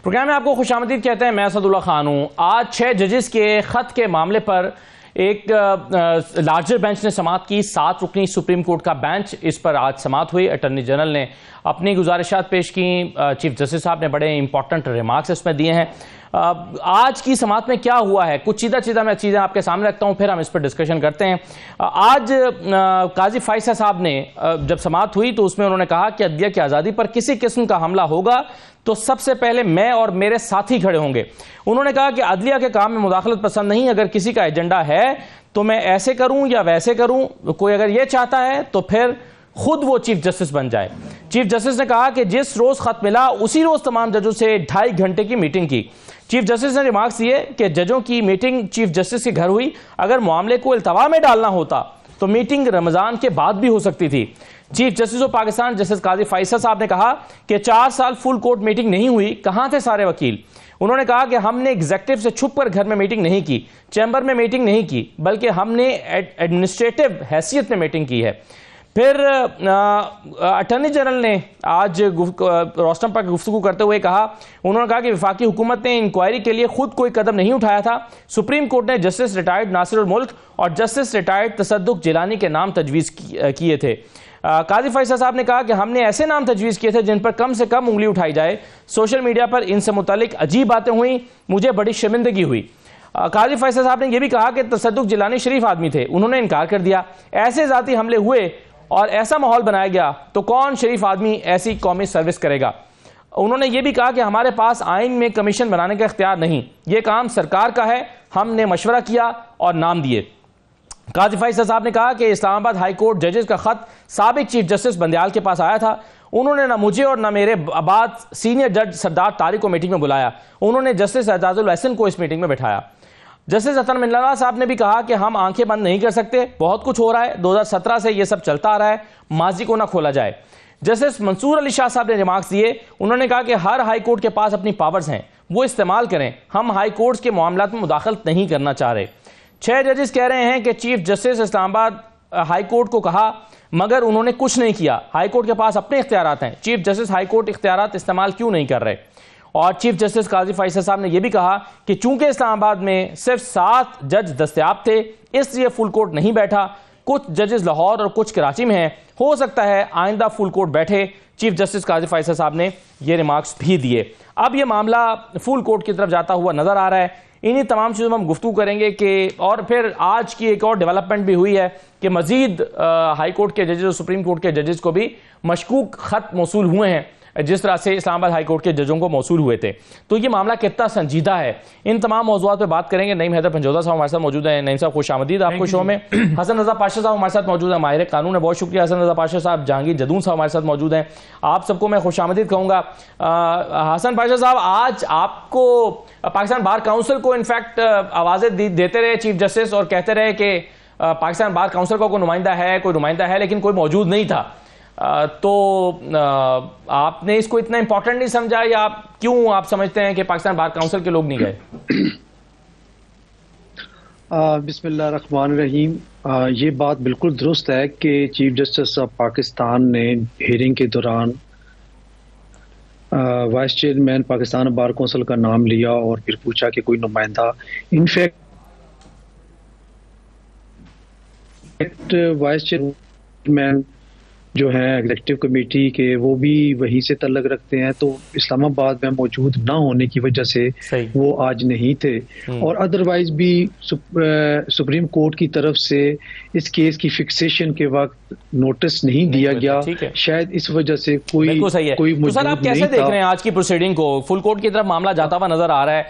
Programme में आपको खुशामदीद कहते हैं। मैं असदुल्ला खान हूँ। आज 6 जजेस के खत के मामले पर एक लार्जर बेंच ने समाअत की। 7 रुकनी सुप्रीम कोर्ट का बेंच, इस पर आज समाअत हुई। अटॉर्नी जनरल ने अपनी गुजारिशात पेश की। चीफ जस्टिस साहब ने बड़े इंपॉर्टेंट रिमार्क्स इसमें दिए हैं। आज की समाअत में क्या हुआ है, कुछ सीधा मैं चीज़ें आपके सामने रखता हूँ, फिर हम इस पर डिस्कशन करते हैं। आज काजी फाइसा साहब ने जब समाअत हुई तो उसमें उन्होंने कहा कि अदलिया की आज़ादी पर किसी किस्म का हमला होगा तो सबसे पहले मैं और मेरे साथी खड़े होंगे। उन्होंने कहा कि अदलिया के काम में मुदाखलत पसंद नहीं, अगर किसी का एजेंडा है तो मैं ऐसे करूं या वैसे करूं, कोई अगर ये चाहता है तो फिर खुद वो चीफ जस्टिस बन जाए। चीफ जस्टिस ने कहा कि जिस रोज खत मिला उसी रोज तमाम जजों से 2.5 घंटे की मीटिंग की। चीफ जस्टिस ने रिमार्क्स दिए कि जजों की मीटिंग चीफ जस्टिस के घर हुई, अगर मामले को इल्तवा में डालना होता तो मीटिंग रमजान के बाद भी हो सकती थी। Chief justice of Pakistan justice Qazi Faez Isa साहब ने कहा कि 4 साल फुल कोर्ट मीटिंग नहीं हुई, कहां थे सारे वकील। उन्होंने कहा कि हमने एग्जीक्यूटिव से छुपकर घर में मीटिंग नहीं की, चैम्बर में मीटिंग नहीं की, बल्कि हमने एडमिनिस्ट्रेटिव हैसियत में मीटिंग की है। फिर अटॉर्नी जनरल ने आज रोस्टम पर गुफ्तगू करते हुए कहा, उन्होंने कहा कि वफाकी हुकूमत ने इंक्वायरी के लिए खुद कोई कदम नहीं उठाया था। सुप्रीम कोर्ट ने जस्टिस रिटायर्ड नासिरुल मुल्क और जस्टिस रिटायर्ड तसद्दुक जिलानी के नाम तजवीज़ किए थे। काजी फैसल साहब ने कहा कि हमने ऐसे नाम तजवीज़ किए थे जिन पर कम से कम उंगली उठाई जाए। सोशल मीडिया पर इनसे मुतालिक अजीब बातें हुई, मुझे बड़ी शर्मिंदगी हुई। काजी फैसल साहब ने यह भी कहा कि तसद्दुक जिलानी शरीफ आदमी थे, उन्होंने इनकार कर दिया। ऐसे जाती हमले हुए और ऐसा माहौल बनाया गया तो कौन शरीफ आदमी ऐसी कौमी सर्विस करेगा। उन्होंने ये भी कहा कि हमारे पास आइन में कमीशन बनाने का इख्तियार नहीं, ये काम सरकार का है, हमने मशवरा किया और नाम दिए। काजी फैसल साहब ने कहा कि इस्लामाबाद हाई कोर्ट जजेस का खत साबिक चीफ जस्टिस बंदयाल के पास आया था, उन्होंने ना मुझे और ना मेरे बाद सीनियर जज सरदार तारिक को मीटिंग में बुलाया, उन्होंने जस्टिस एजाजुल एहसन को इस मीटिंग में बैठाया। जस्टिस अतर मिल्ला साहब ने भी कहा कि हम आंखें बंद नहीं कर सकते, बहुत कुछ हो रहा है, 2017 से ये सब चलता आ रहा है, माजी को ना खोला जाए। जस्टिस मंसूर अली शाह साहब ने रिमार्क्स दिए, उन्होंने कहा कि हर हाई कोर्ट के पास अपनी पावर्स हैं, वो इस्तेमाल करें, हम हाई कोर्ट्स के मामलात में मुदाखलत नहीं करना चाह रहे। 6 जजेस कह रहे हैं कि chief justice Islamabad high court को कहा मगर उन्होंने कुछ नहीं किया, हाई कोर्ट के पास अपने इख्तियारात हैं, चीफ जस्टिस हाई कोर्ट इख्तियारात इस्तेमाल क्यों नहीं कर रहे। और चीफ जस्टिस काजी फैसल साहब ने यह भी कहा कि चूंकि इस्लामाबाद में सिर्फ 7 जज दस्तयाब थे इसलिए फुल कोर्ट नहीं बैठा, कुछ जजेस लाहौर और कुछ कराची में हैं, हो सकता है आइंदा फुल कोर्ट बैठे। चीफ जस्टिस काजी फैसल साहब ने यह रिमार्क्स भी दिए। अब यह मामला फुल कोर्ट की तरफ जाता हुआ नजर आ रहा है। इन्हीं तमाम चीज़ों में हम गुफ्तगू करेंगे कि और फिर आज की एक और डेवलपमेंट भी हुई है कि मजीद हाई कोर्ट के जजेस और सुप्रीम कोर्ट के जजेस को भी मशकूक खत मौसूल हुए हैं, जिस तरह से इस्लामाबाद हाई कोर्ट के जजों को मौसूल हुए थे। तो ये मामला कितना संजीदा है, इन तमाम मौज़ूआत पे बात करेंगे। नईम हैदर पंजोदा साहब हमारे साथ मौजूद हैं। नईम साहब खुश आमदीद आपको शो में। हसन रजा पाशा साहब हमारे साथ मौजूद है, माहिर कानून है, बहुत शुक्रिया हसन रजा पाशा साहब। जहांगीर जदून साहब हमारे साथ मौजूद हैं, आप सबको मैं खुश आमदीद कहूँगा। हसन पाशा साहब, आज आपको पाकिस्तान बार काउंसिल को इनफैक्ट आवाज़ें देते रहे चीफ जस्टिस और कहते रहे कि पाकिस्तान बार काउंसिल का कोई नुमाइंदा है लेकिन कोई मौजूद नहीं था, तो आपने इसको इतना इंपॉर्टेंट नहीं समझा या क्यों आप समझते हैं कि पाकिस्तान बार काउंसिल के लोग नहीं गए? बिस्मिल्लाह रहमान रहीम। ये बात बिल्कुल दुरुस्त है कि चीफ जस्टिस ऑफ पाकिस्तान ने हियरिंग के दौरान vice chairman Pakistan bar council का नाम लिया और फिर पूछा कि कोई नुमाइंदा। इनफैक्ट वाइस चेयरमैन जो है एग्जीक्यूटिव कमेटी के, वो भी वहीं से तल्लक रखते हैं, तो इस्लामाबाद में मौजूद ना होने की वजह से वो आज नहीं थे। और अदरवाइज भी सुप्रीम कोर्ट की तरफ से इस केस की फिक्सेशन के वक्त नोटिस नहीं दिया गया, शायद इस वजह से कोई तो सर आप कैसे देख रहे हैं आज की प्रोसीडिंग को? फुल कोर्ट की तरफ मामला जाता हुआ नजर आ रहा है,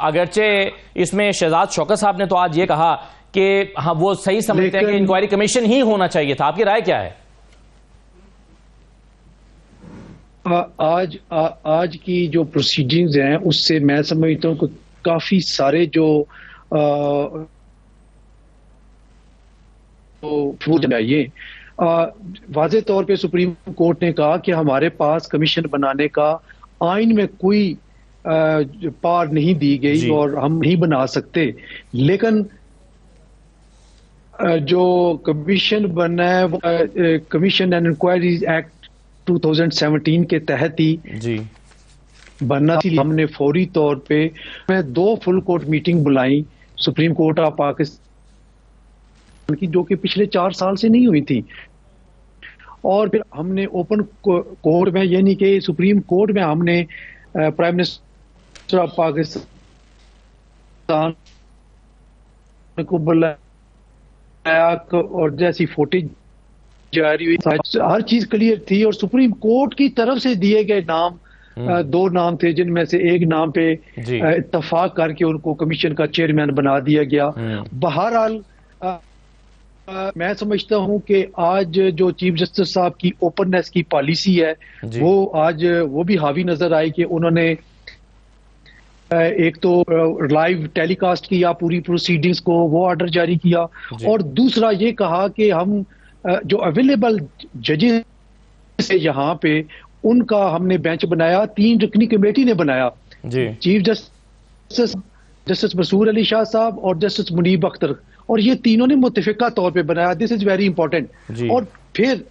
अगरचे इसमें शहजाद शौकत साहब ने तो आज ये कहा कि हाँ वो सही समझते हैं कि इंक्वायरी कमीशन ही होना चाहिए था, आपकी राय क्या है? आज की जो प्रोसीडिंग्स हैं उससे मैं समझता हूँ कि काफी सारे जो चाहिए। वाज़े तौर पे सुप्रीम कोर्ट ने कहा कि हमारे पास कमीशन बनाने का आइन में कोई पावर नहीं दी गई और हम नहीं बना सकते, लेकिन जो कमीशन बना है कमीशन एंड इंक्वायरीज एक्ट 2017 के तहत ही बनना थी। हमने फौरी तौर पे 2 फुल कोर्ट मीटिंग बुलाई सुप्रीम कोर्ट ऑफ पाकिस्तान की, जो कि पिछले 4 साल से नहीं हुई थी। और फिर हमने ओपन कोर्ट में, यानी कि सुप्रीम कोर्ट में, हमने प्राइम मिनिस्टर ऑफ पाकिस्तान को बुलाया और जैसी फुटेज जारी हुई हर चीज क्लियर थी। और सुप्रीम कोर्ट की तरफ से दिए गए नाम 2 नाम थे, जिनमें से एक नाम पे इत्तफाक करके उनको कमीशन का चेयरमैन बना दिया गया। बहरहाल मैं समझता हूं कि आज जो चीफ जस्टिस साहब की ओपननेस की पॉलिसी है वो आज वो भी हावी नजर आई कि उन्होंने एक तो लाइव टेलीकास्ट किया पूरी प्रोसीडिंग्स को, वो ऑर्डर जारी किया, और दूसरा ये कहा कि हम जो अवेलेबल जजेस है यहाँ पे उनका हमने बेंच बनाया, 3 रुकनी कमेटी ने बनाया। चीफ जस्टिस मसूर अली शाह साहब और जस्टिस मुनीब अख्तर, और ये तीनों ने मुत्तफिका तौर पे बनाया। This is very important. और फिर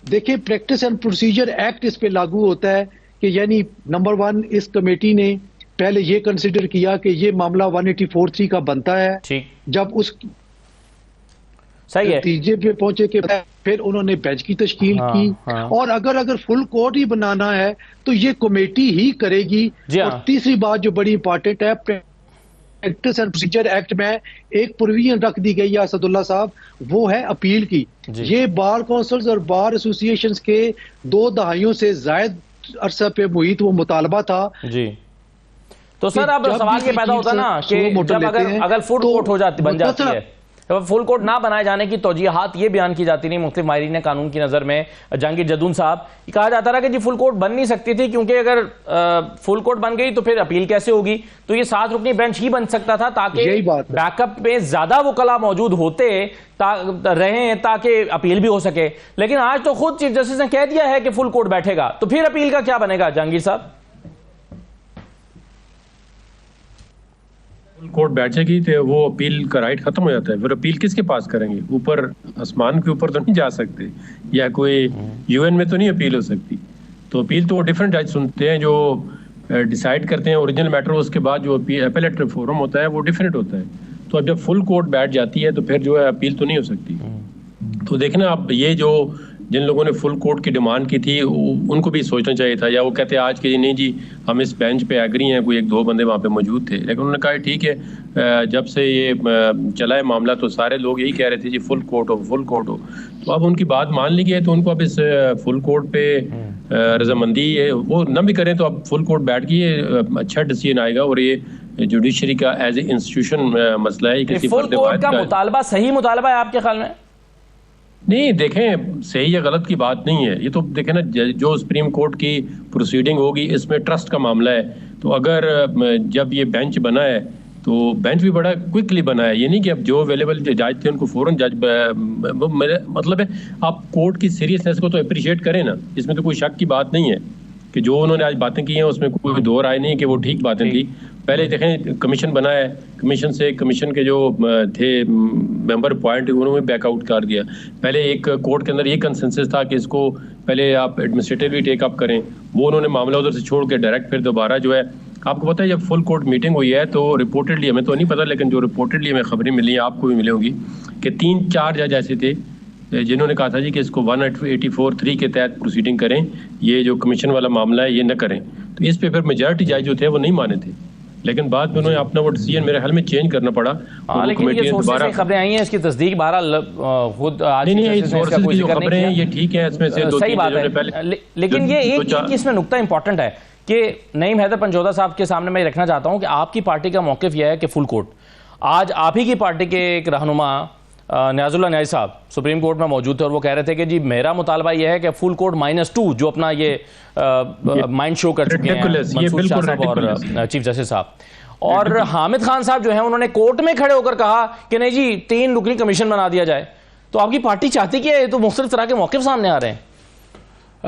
देखिए प्रैक्टिस एंड प्रोसीजर एक्ट इस पे लागू होता है कि यानी नंबर 1 इस कमेटी ने पहले ये कंसिडर किया कि ये मामला 184(3) का बनता है। जब उस नतीजे पे पहुंचे कि फिर उन्होंने बेंच की तश्कील की। और अगर फुल कोर्ट ही बनाना है तो ये कमेटी ही करेगी। और तीसरी बात जो बड़ी इंपॉर्टेंट है, प्रैक्टिस एंड प्रोसीजर एक्ट में एक प्रोविजन रख दी गई है असदुल्ला साहब, वो है अपील की। ये बार काउंसिल्स और बार एसोसिएशन के 2 दहाइयों से जायद अरसा पे मुहित वो मुतालबा था। तो सर अब सवाल ये पैदा होता ना कि जब अगर फुल कोर्ट हो जाती बन जाती है, तो फुल कोर्ट ना बनाए जाने की तौजीहात ये बयान की जाती नहीं मुख्तलिफ माहिरीन कानून की नज़र में। जहांगीर जदून साहब, कहा जाता रहा कि जी फुल कोर्ट बन नहीं सकती थी क्योंकि अगर फुल कोर्ट बन गई तो फिर अपील कैसे होगी, तो ये 7 रुकनी बेंच ही बन सकता था ताकि बैकअप में ज्यादा वकला मौजूद होते रहे ताकि अपील भी हो सके। लेकिन आज तो खुद चीफ जस्टिस ने कह दिया है कि फुल कोर्ट बैठेगा, तो फिर अपील का क्या बनेगा जहांगीर साहब? फुल कोर्ट बैठेगी तो वो अपील का राइट खत्म हो जाता है। फिर अपील किसके पास करेंगे? ऊपर आसमान के ऊपर तो नहीं जा सकते, या कोई यूएन में तो नहीं अपील हो सकती। तो अपील तो वो डिफरेंट जज सुनते हैं जो डिसाइड करते हैं ओरिजिनल मैटर। उसके बाद जो अपीलेट फोरम होता है वो डिफरेंट होता है। तो अब जब फुल कोर्ट बैठ जाती है तो फिर जो है अपील तो नहीं हो सकती। तो देखना आप, ये जो जिन लोगों ने फुल कोर्ट की डिमांड की थी उनको भी सोचना चाहिए था, या वो कहते हैं आज के नहीं जी हम इस बेंच पे एग्री हैं, कोई 1-2 बंदे वहाँ पे मौजूद थे। लेकिन उन्होंने कहा ठीक है, जब से ये चला है मामला तो सारे लोग यही कह रहे थे जी फुल कोर्ट हो, फुल कोर्ट हो। तो अब उनकी बात मान ली गई है, तो उनको अब इस फुल कोर्ट पे रजामंदी है, वो न भी करें तो अब फुल कोर्ट बैठ के अच्छा डिसीजन आएगा। और ये जुडिशरी का एज ए इंस्टीट्यूशन मसला है। किसी फुल कोर्ट का मुतालबा सही मुतालबा है आपके ख्याल में? नहीं, देखें सही या गलत की बात नहीं है, ये तो देखें ना जो सुप्रीम कोर्ट की प्रोसीडिंग होगी इसमें ट्रस्ट का मामला है। तो अगर जब ये बेंच बना है तो बेंच भी बड़ा क्विकली बना है, ये नहीं कि अब जो अवेलेबल जज थे उनको फौरन जज, मतलब है आप कोर्ट की सीरियसनेस को तो अप्रिशिएट करें ना। इसमें तो कोई शक की बात नहीं है कि जो उन्होंने आज बातें की हैं उसमें कोई दो राय नहीं कि वो ठीक बातें थी। पहले देखें कमीशन बना है, कमीशन के जो थे मेंबर पॉइंट उन्होंने बैकआउट कर दिया। पहले एक कोर्ट के अंदर ये कंसेंसस था कि इसको पहले आप एडमिनिस्ट्रेटिवली टेकअप करें, वो उन्होंने मामला उधर से छोड़ के डायरेक्ट फिर दोबारा जो है, आपको पता है जब फुल कोर्ट मीटिंग हुई है तो रिपोर्टेडली, हमें तो नहीं पता लेकिन जो रिपोर्टेडली हमें खबरें मिली हैं, आपको भी मिली होगी, कि 3-4 जज ऐसे थे जिन्होंने कहा था जी कि इसको 184(3) के तहत प्रोसीडिंग करें, ये जो कमीशन वाला मामला है ये न करें। तो इस पे फिर मेजॉरिटी जज जो थे वो नहीं माने थे, लेकिन बाद में उन्होंने अपना वो डिसीजन मेरे ख्याल में चेंज करना पड़ा। लेकिन ये सोर्सेस से खबरें आई हैं, इसकी तस्दीक बहरहाल खुद आज नहीं सोर्सेस की जो खबरें हैं ये ठीक है, इसमें से 2-3 बात है। लेकिन ये एक इसमें नुक्ता इंपॉर्टेंट है कि नईम हैदर पंजोदा साहब के सामने मैं रखना चाहता हूं कि आपकी पार्टी का मौक़िफ़ यह है कि फुल कोर्ट, आज आप ही की पार्टी के एक रहनुमा न्याजुल्लाह न्याज़ी साहब सुप्रीम कोर्ट में मौजूद थे और वो कह रहे थे कि जी मेरा मुतालबा यह है कि फुल कोर्ट -2 जो अपना ये माइंड शो कर चुके हैं मंसूर शाह साहब और चीफ जस्टिस साहब, और हामिद खान साहब जो है उन्होंने कोर्ट में खड़े होकर कहा कि नहीं जी 3 रुकनी कमीशन बना दिया जाए। तो आपकी पार्टी चाहती क्या है? तो मुख्तलिफ तरह के मौक़िफ़ सामने आ रहे हैं।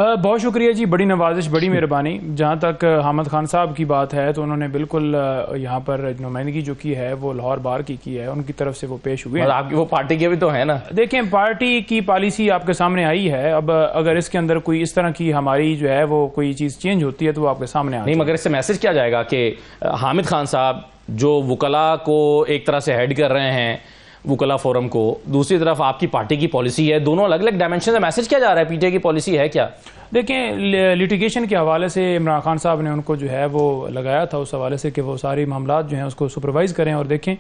बहुत शुक्रिया जी, बड़ी नवाजिश, बड़ी मेहरबानी। जहाँ तक हामिद खान साहब की बात है तो उन्होंने बिल्कुल यहाँ पर नुमाइंदगी जो की है वो लाहौर बार की है, उनकी तरफ से वो पेश हुए। और आपकी वो पार्टी के भी तो है ना। देखें, पार्टी की पॉलिसी आपके सामने आई है, अब अगर इसके अंदर कोई इस तरह की हमारी जो है वो कोई चीज़ चेंज होती है तो वो आपके सामने आती है। नहीं, मगर इससे मैसेज क्या जाएगा कि हामिद खान साहब जो वुकला को एक तरह से हेड कर रहे हैं, वुकला फोरम को, दूसरी तरफ आपकी पार्टी की पॉलिसी है, दोनों अलग अलग डायमेंशन में मैसेज क्या जा रहा है? पीटीआई की पॉलिसी है क्या? देखें, लिटिगेशन के हवाले से इमरान खान साहब ने उनको जो है वो लगाया था उस हवाले से कि वो सारी मामलात जो हैं उसको सुपरवाइज करें। और देखें,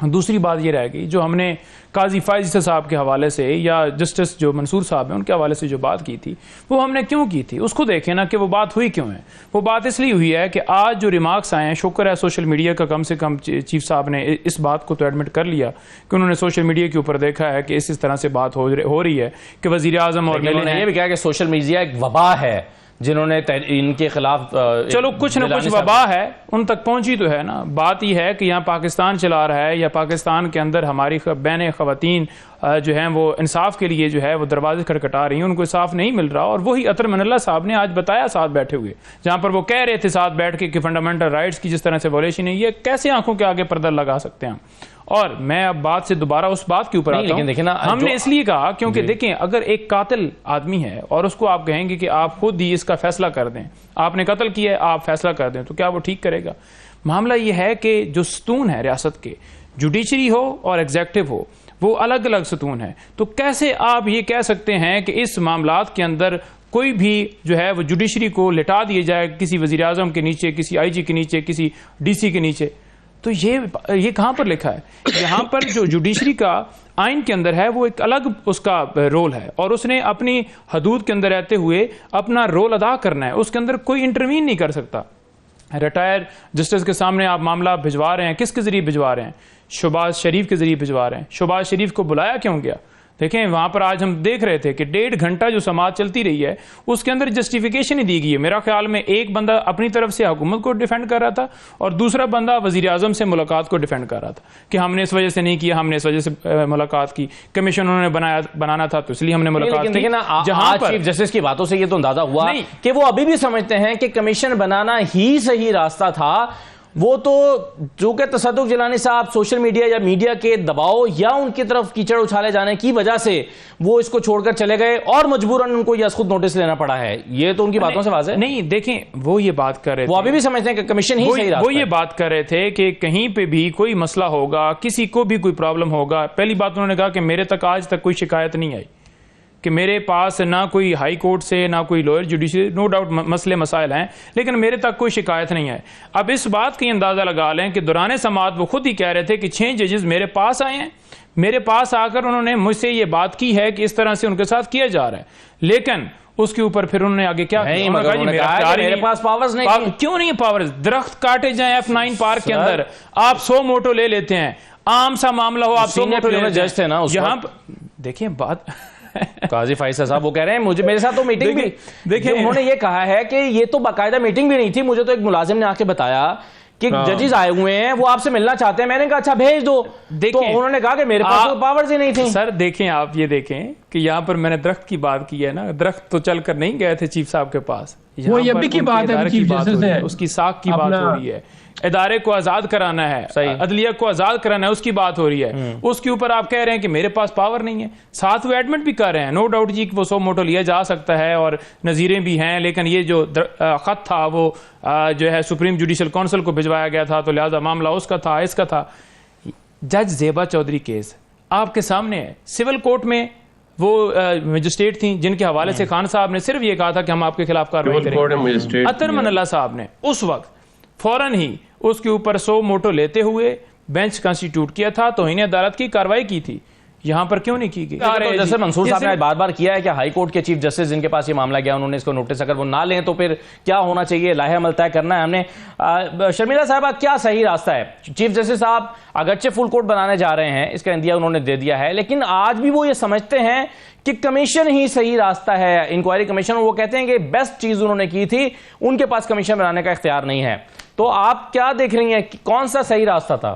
दूसरी बात ये रह गई जो हमने काजी फायज साहब के हवाले से या जस्टिस जो मंसूर साहब हैं उनके हवाले से जो बात की थी वो हमने क्यों की थी, उसको देखें ना कि वो बात हुई क्यों है। वो बात इसलिए हुई है कि आज जो रिमार्क्स आए हैं, शुक्र है सोशल मीडिया का कम से कम चीफ साहब ने इस बात को तो एडमिट कर लिया कि उन्होंने सोशल मीडिया के ऊपर देखा है कि इस तरह से बात हो रही है कि वजीर आजम और ये भी कहा कि सोशल मीडिया एक वबा है जिन्होंने इनके खिलाफ चलो कुछ न कुछ वबा है, उन तक पहुंची तो है ना। बात यह है कि यहाँ पाकिस्तान चला रहा है या पाकिस्तान के अंदर हमारी बहनें खवातीन जो हैं वो इंसाफ के लिए जो है वो दरवाजे खटखटा रही हैं, उनको इंसाफ नहीं मिल रहा। और वही अतर मनल्ला साहब ने आज बताया साथ बैठे हुए, जहां पर वो कह रहे थे साथ बैठ के कि फंडामेंटल राइट्स की जिस तरह से वॉलेशन है, ये कैसे आंखों के आगे पर्दा लगा सकते हैं। और मैं अब बात से दोबारा उस बात के ऊपर आता हूं, लेकिन हमने इसलिए कहा क्योंकि देखें, अगर एक कातिल आदमी है और उसको आप कहेंगे कि आप खुद ही इसका फैसला कर दें, आपने कत्ल किया है आप फैसला कर दें, तो क्या वो ठीक करेगा? मामला ये है कि जो सतून है रियासत के, जुडिशरी हो और एग्जेक्टिव हो, वो अलग अलग सतून है। तो कैसे आप ये कह सकते हैं कि इस मामलात के अंदर कोई भी जो है वो जुडिशरी को लिटा दिया जाए किसी वजीर आजम के नीचे, किसी आईजी के नीचे, किसी डीसी के नीचे? तो ये कहां पर लिखा है? यहां पर जो जुडिशरी का आइन के अंदर है वो एक अलग उसका रोल है और उसने अपनी हदूद के अंदर रहते हुए अपना रोल अदा करना है, उसके अंदर कोई इंटरवीन नहीं कर सकता। रिटायर जस्टिस के सामने आप मामला भिजवा रहे हैं, किसके जरिए भिजवा रहे हैं? शहबाज शरीफ के जरिए भिजवा रहे हैं। शहबाज शरीफ को बुलाया क्यों गया? देखें, वहां पर आज हम देख रहे थे कि 1.5 घंटा जो समाअत चलती रही है उसके अंदर जस्टिफिकेशन ही दी गई है। मेरा ख्याल में एक बंदा अपनी तरफ से हुकूमत को डिफेंड कर रहा था और दूसरा बंदा वजीर आजम से मुलाकात को डिफेंड कर रहा था कि हमने इस वजह से नहीं किया, हमने इस वजह से मुलाकात की, कमीशन उन्होंने बनाना था तो इसलिए हमने मुलाकात की। जहां पर चीफ जस्टिस की बातों से ये तो अंदाजा हुआ कि वो अभी भी समझते हैं कि कमीशन बनाना ही सही रास्ता था। वो तो जो कि तसद्दुक जिलानी साहब सोशल मीडिया या मीडिया के दबाव या उनकी तरफ कीचड़ उछाले जाने की वजह से वो इसको छोड़कर चले गए और मजबूरन उनको यह खुद नोटिस लेना पड़ा है। ये तो उनकी बातों से वाज़ेह नहीं। देखें, वो ये बात कर रहे थे, वो अभी भी समझते हैं कि कमीशन ही सही रास्ता है। वो ये बात कर रहे थे कि कहीं पे भी कोई मसला होगा, किसी को भी कोई प्रॉब्लम होगा, पहली बात उन्होंने कहा कि मेरे तक आज तक कोई शिकायत नहीं आई, कि मेरे पास ना कोई हाई कोर्ट से ना कोई लोअर जुडिशरी, नो डाउट मसले मसाइल हैं, लेकिन मेरे तक कोई शिकायत नहीं है। अब इस बात की अंदाजा लगा लें कि दौरान समाअत वो खुद ही कह रहे थे कि 6 जजेस मेरे पास आए हैं, मेरे पास आकर उन्होंने मुझसे ये बात की है कि इस तरह से उनके साथ किया जा रहा है, लेकिन उसके ऊपर फिर उन्होंने आगे क्या मेरे पास पावर्स नहीं। क्यों नहीं है पावर्स? दरख्त काटे जाए F9 पार्क के अंदर, आप 100 मोटो ले लेते हैं, आम सा मामला हो, आप 100 मोटो ले लेते हैं। जज थे ना यहाँ देखिए बात काजी फाइज साहब वो कह रहे हैं, मुझे मेरे साथ तो मीटिंग भी देखिए, उन्होंने ये कहा है कि ये तो बाकायदा मीटिंग भी नहीं थी, मुझे तो एक मुलाजिम ने आके बताया कि जजेस आए हुए हैं, वो आपसे मिलना चाहते हैं। मैंने कहा अच्छा भेज दो, तो उन्होंने कहा कि मेरे पास तो पावर्स ही नहीं थी। सर देखें, आप ये देखें कि यहाँ पर मैंने दरख्त की बात की है ना, दरख्त तो चलकर नहीं गए थे चीफ साहब के पास, वो ये भी की बात है, चीफ जस्टिस है, उसकी साख की बात हो रही है, इदारे को आजाद कराना है, अदलिया को आजाद कराना है, उसकी बात हो रही है। उसके ऊपर आप कह रहे हैं कि मेरे पास पावर नहीं है। साथ वो एडमिट भी कर रहे हैं, नो डाउट जी कि वो 100 मोटो लिया जा सकता है और नजीरें भी हैं, लेकिन ये जो खत था वो जो है सुप्रीम जुडिशल काउंसिल को भिजवाया गया था, तो लिहाजा मामला उसका था, इसका था। जज जेबा चौधरी केस आपके सामने है, सिविल कोर्ट में वो मजिस्ट्रेट थी जिनके हवाले से खान साहब ने सिर्फ ये कहा था कि हम आपके खिलाफ कार्रवाई करेंगे। अतर मनल्ला साहब ने उस वक्त फौरन ही उसके ऊपर 100 मोटो लेते हुए बेंच कंस्टिट्यूट किया था, तौहीन अदालत की कार्रवाई की थी। यहां पर क्यों नहीं की गई? तो जैसे मंसूर साहब ने बार बार किया है कि हाई कोर्ट के चीफ जस्टिस जिनके पास ये मामला गया उन्होंने इसको नोटिस अगर वो ना लें तो फिर क्या होना चाहिए, लाहे अमल तय करना है हमने। शर्मिला साहबा, क्या सही रास्ता है? चीफ जस्टिस साहब अगरचे फुल कोर्ट बनाने जा रहे हैं, इसका इंदिया उन्होंने दे दिया है, लेकिन आज भी वो ये समझते हैं कि कमीशन ही सही रास्ता है, इंक्वायरी कमीशन। वो कहते हैं कि बेस्ट चीज उन्होंने की थी, उनके पास कमीशन बनाने का इख्तियार नहीं है। तो आप क्या देख रही हैं कि कौन सा सही रास्ता था?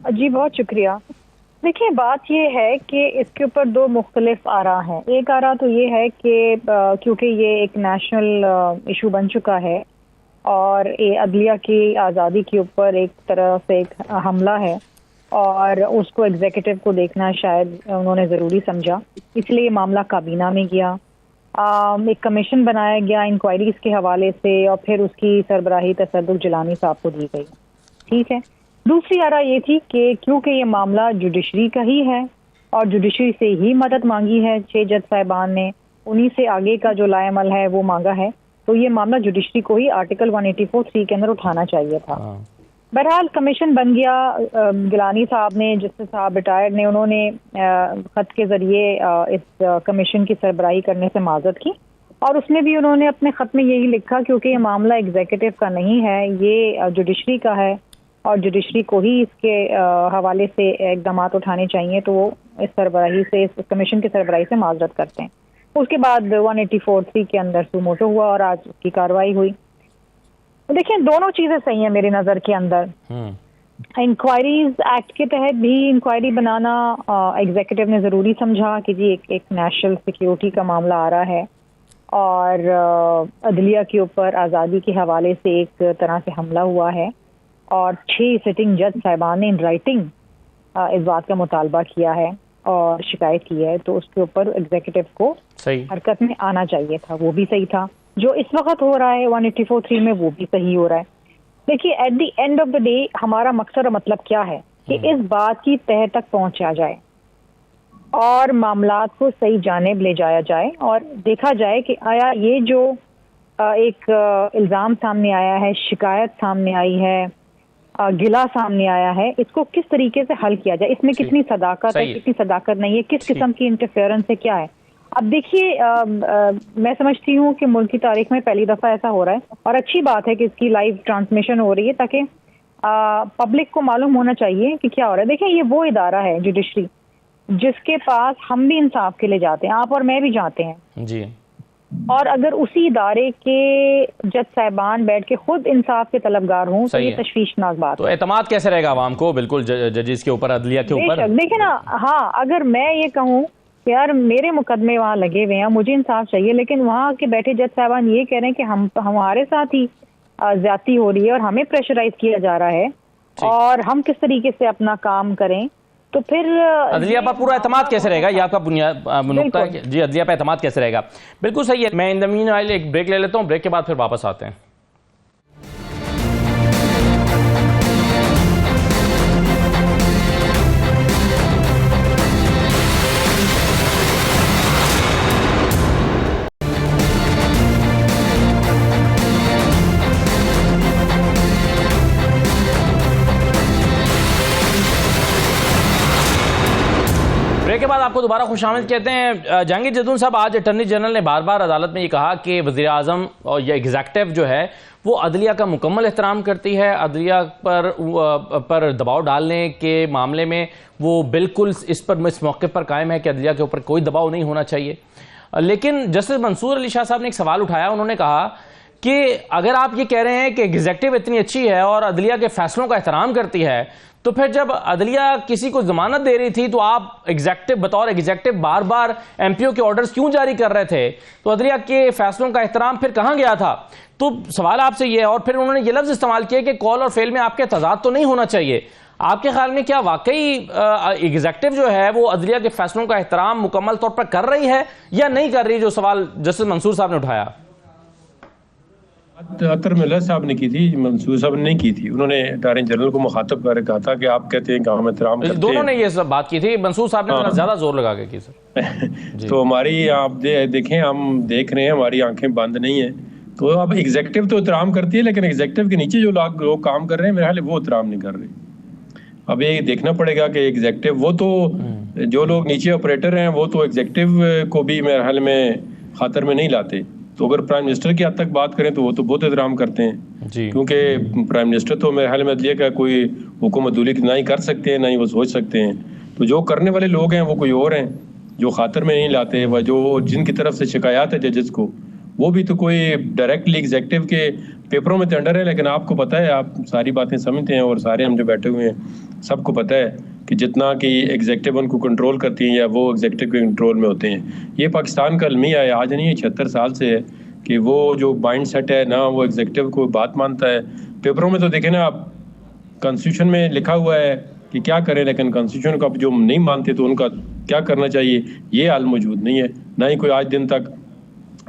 जी बहुत शुक्रिया। देखिए, बात ये है कि इसके ऊपर दो मुख्तलिफ आरा हैं। एक आरा तो ये है कि क्योंकि ये एक नेशनल इशू बन चुका है और ये अदलिया की आज़ादी के ऊपर एक तरह से एक हमला है और उसको एग्जीक्यूटिव को देखना शायद उन्होंने ज़रूरी समझा, इसलिए मामला काबीना में गया। एक कमीशन बनाया गया इंक्वायरीज के हवाले से और फिर उसकी सरबराही तसद्दुक़ जिलानी साहब को दी गई। ठीक है। दूसरी आरा ये थी कि क्योंकि ये मामला जुडिशरी का ही है और जुडिशरी से ही मदद मांगी है 6 जज साहिबान ने, उन्हीं से आगे का जो लाएमल है वो मांगा है, तो ये मामला जुडिशरी को ही आर्टिकल 184(3) के अंदर उठाना चाहिए था। बहरहाल कमीशन बन गया। गिलानी साहब ने, जस्टिस साहब रिटायर्ड ने, उन्होंने खत के ज़रिए इस कमीशन की सरबराही करने से माज़रत की और उसमें भी उन्होंने अपने ख़त में यही लिखा क्योंकि ये मामला एग्जीक्यूटिव का नहीं है, ये जुडिशरी का है और जुडिशरी को ही इसके हवाले से इक़दाम उठाने चाहिए, तो वो इस सरबराही से, इस कमीशन की सरबराही से माज़रत करते हैं। उसके बाद 184(3) के अंदर सुमोटो हुआ और आज उसकी कार्रवाई हुई। देखिए, दोनों चीज़ें सही हैं मेरी नज़र के अंदर। इंक्वायरीज एक्ट के तहत भी इंक्वायरी बनाना एग्जीक्यूटिव ने ज़रूरी समझा कि जी एक नेशनल सिक्योरिटी का मामला आ रहा है और अदलिया के ऊपर आज़ादी के हवाले से एक तरह से हमला हुआ है और 6 सिटिंग जज साहिबान ने इन राइटिंग इस बात का मुतालबा किया है और शिकायत की है, तो उसके ऊपर एग्जीक्यूटिव को हरकत में आना चाहिए था। वो भी सही था। जो इस वक्त हो रहा है 184(3) में, वो भी सही हो रहा है। देखिए, at the end of the day हमारा मकसद और मतलब क्या है कि इस बात की तह तक पहुंचा जाए और मामलात को सही जानिब ले जाया जाए और देखा जाए कि आया ये जो एक इल्ज़ाम सामने आया है, शिकायत सामने आई है, गिला सामने आया है, इसको किस तरीके से हल किया जाए, इसमें कितनी सदाकत है, कितनी सदाकत नहीं है, किस किस्म की इंटरफेरेंस है, क्या है। अब देखिए, मैं समझती हूँ कि मुल्क की तारीख में पहली दफ़ा ऐसा हो रहा है और अच्छी बात है कि इसकी लाइव ट्रांसमिशन हो रही है ताकि पब्लिक को मालूम होना चाहिए कि क्या हो रहा है। देखिए, ये वो इदारा है जुडिशरी जिसके पास हम भी इंसाफ के लिए जाते हैं, आप और मैं भी जाते हैं जी, और अगर उसी इदारे के जज साहिबान बैठ के खुद इंसाफ के तलबगार हों तो ये तशवीशनाक बात तो एतमाद कैसे रहेगा आवाम को बिल्कुल जजेस के ऊपर, अदलिया के ऊपर। देखिए ना, हाँ, अगर मैं ये कहूँ यार मेरे मुकदमे वहाँ लगे हुए हैं, मुझे इंसाफ चाहिए, लेकिन वहाँ के बैठे जज साहबान ये कह रहे हैं कि हमारे साथ ही ज्यादती हो रही है और हमें प्रेशराइज किया जा रहा है और हम किस तरीके से अपना काम करें, तो फिर अदलिया पर पूरा एतमाद कैसे रहेगा, ये आपका बुनियाद नुक्ता है जी। अदलिया पर एतमाद कैसे रहेगा, बिल्कुल सही है। मैं इन द मीनवाइल एक ब्रेक ले लेता हूँ, ब्रेक के बाद फिर वापस आते हैं। ब्रेक के बाद आपको दोबारा खुशामद कहते हैं। जहांगीर जदून साहब, आज अटॉर्नी जनरल ने बार बार अदालत में ये कहा कि वज़ीर आज़म और या एग्जीक्यूटिव जो है वो अदलिया का मुकम्मल एहतराम करती है, अदलिया पर दबाव डालने के मामले में वो बिल्कुल इस मौके पर कायम है कि अदलिया के ऊपर कोई दबाव नहीं होना चाहिए। लेकिन जस्टिस मंसूर अली शाह साहब ने एक सवाल उठाया, उन्होंने कहा कि अगर आप ये कह रहे हैं कि एग्जीक्यूटिव इतनी अच्छी है और अदलिया के फैसलों का एहतराम करती है, तो फिर जब अदलिया किसी को जमानत दे रही थी तो आप बतौर एग्जीक्यूटिव बार बार एमपीओ के ऑर्डर्स क्यों जारी कर रहे थे, तो अदलिया के फैसलों का एहतराम फिर कहां गया था। तो सवाल आपसे ये है, और फिर उन्होंने ये लफ्ज इस्तेमाल किया कि कॉल और फेल में आपके तजाद तो नहीं होना चाहिए। आपके ख्याल में क्या वाकई एग्जीक्यूटिव जो है वो अदलिया के फैसलों का एहतराम मुकम्मल तौर पर कर रही है या नहीं कर रही, जो सवाल जस्टिस मंसूर साहब ने उठाया? अतर मिल्ला साहब ने की थी, मंसूर साहब ने नहीं की थी। उन्होंने अटॉर्नी जनरल को मुखातब कर कहा था कि आप कहते हैं कि हम एहतराम करते हैं। दोनों ने ये सब बात की थी, मंसूर साहब ने ज्यादा जोर लगा के की सर। तो हमारी आप देखें, हम देख रहे हैं, हमारी आंखें बंद नहीं है। तो अब एग्जीक्यूटिव तो एहतराम करती है, लेकिन एग्जीक्यूटिव के नीचे जो लोग काम कर रहे हैं मेरे ख्याल वो एहतराम नहीं कर रहे। अब ये देखना पड़ेगा कि एग्जीक्यूटिव, वो तो जो लोग नीचे ऑपरेटर हैं वो तो एग्जीक्यूटिव को भी मेरे ख्याल में खातर में नहीं लाते। तो अगर प्राइम मिनिस्टर की हद तक बात करें तो वो तो बहुत एहतराम करते हैं, क्योंकि प्राइम मिनिस्टर तो मेरे ख्याल में अदलिया का कोई हुकूमतुली ना ही कर सकते हैं, ना ही वो सोच सकते हैं। तो जो करने वाले लोग हैं वो कोई और हैं, जो खातर में नहीं लाते, व जो जिनकी तरफ से शिकायत है जजेस को, वो भी तो कोई डायरेक्टली एग्जीक्यूटिव के पेपरों में तो अंडर है। लेकिन आपको पता है, आप सारी बातें समझते हैं और सारे हम जो बैठे हुए हैं सबको पता है कि जितना कि एग्जेक्टिव उनको कंट्रोल करती हैं या वो एग्जेक्टिव के कंट्रोल में होते हैं। ये पाकिस्तान का अलमिया है, आज नहीं है, 76 साल से है कि वो जो माइंड सेट है ना वो एग्जेक्टिव को बात मानता है। पेपरों में तो देखें ना आप, कॉन्स्टिट्यूशन में लिखा हुआ है कि क्या करें, लेकिन कॉन्स्टिट्यूशन को जो नहीं मानते तो उनका क्या करना चाहिए ये हाल मौजूद नहीं है, ना ही कोई आज दिन तक।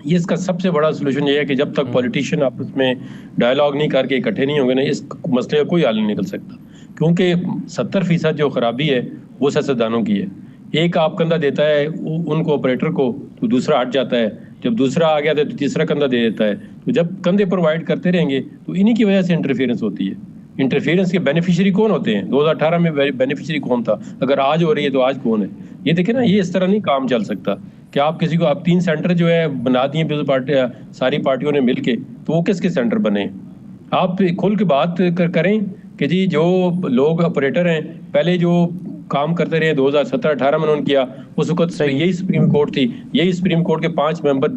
ये इसका सबसे बड़ा सोल्यूशन ये है कि जब तक पॉलिटिशियन आपस में डायलॉग नहीं करके इकट्ठे नहीं होंगे ना, इस मसले का कोई हल नहीं निकल सकता। क्योंकि 70% जो खराबी है वो सियासतदानों की है। एक आप कंधा देता है उनको ऑपरेटर को तो दूसरा हट जाता है, जब दूसरा आ गया तो तीसरा कंधा दे देता है। तो जब कंधे प्रोवाइड करते रहेंगे तो इन्हीं की वजह से इंटरफेरेंस होती है। इंटरफेरेंस के बेनिफिशियरी कौन होते हैं? 2018 में बेनिफिशियरी कौन था? अगर आज हो रही है तो आज कौन है? ये देखें ना, ये इस तरह नहीं काम चल सकता कि आप किसी को, आप 3 सेंटर जो है बना दिए सारी पार्टियों ने मिलके, तो वो किसके सेंटर बने? आप खुल के बात करें कि जी जो लोग ऑपरेटर हैं पहले जो काम करते रहे 2017-18 में उन्होंने किया, उस वक्त यही सुप्रीम कोर्ट थी, यही सुप्रीम कोर्ट के 5 मेंबर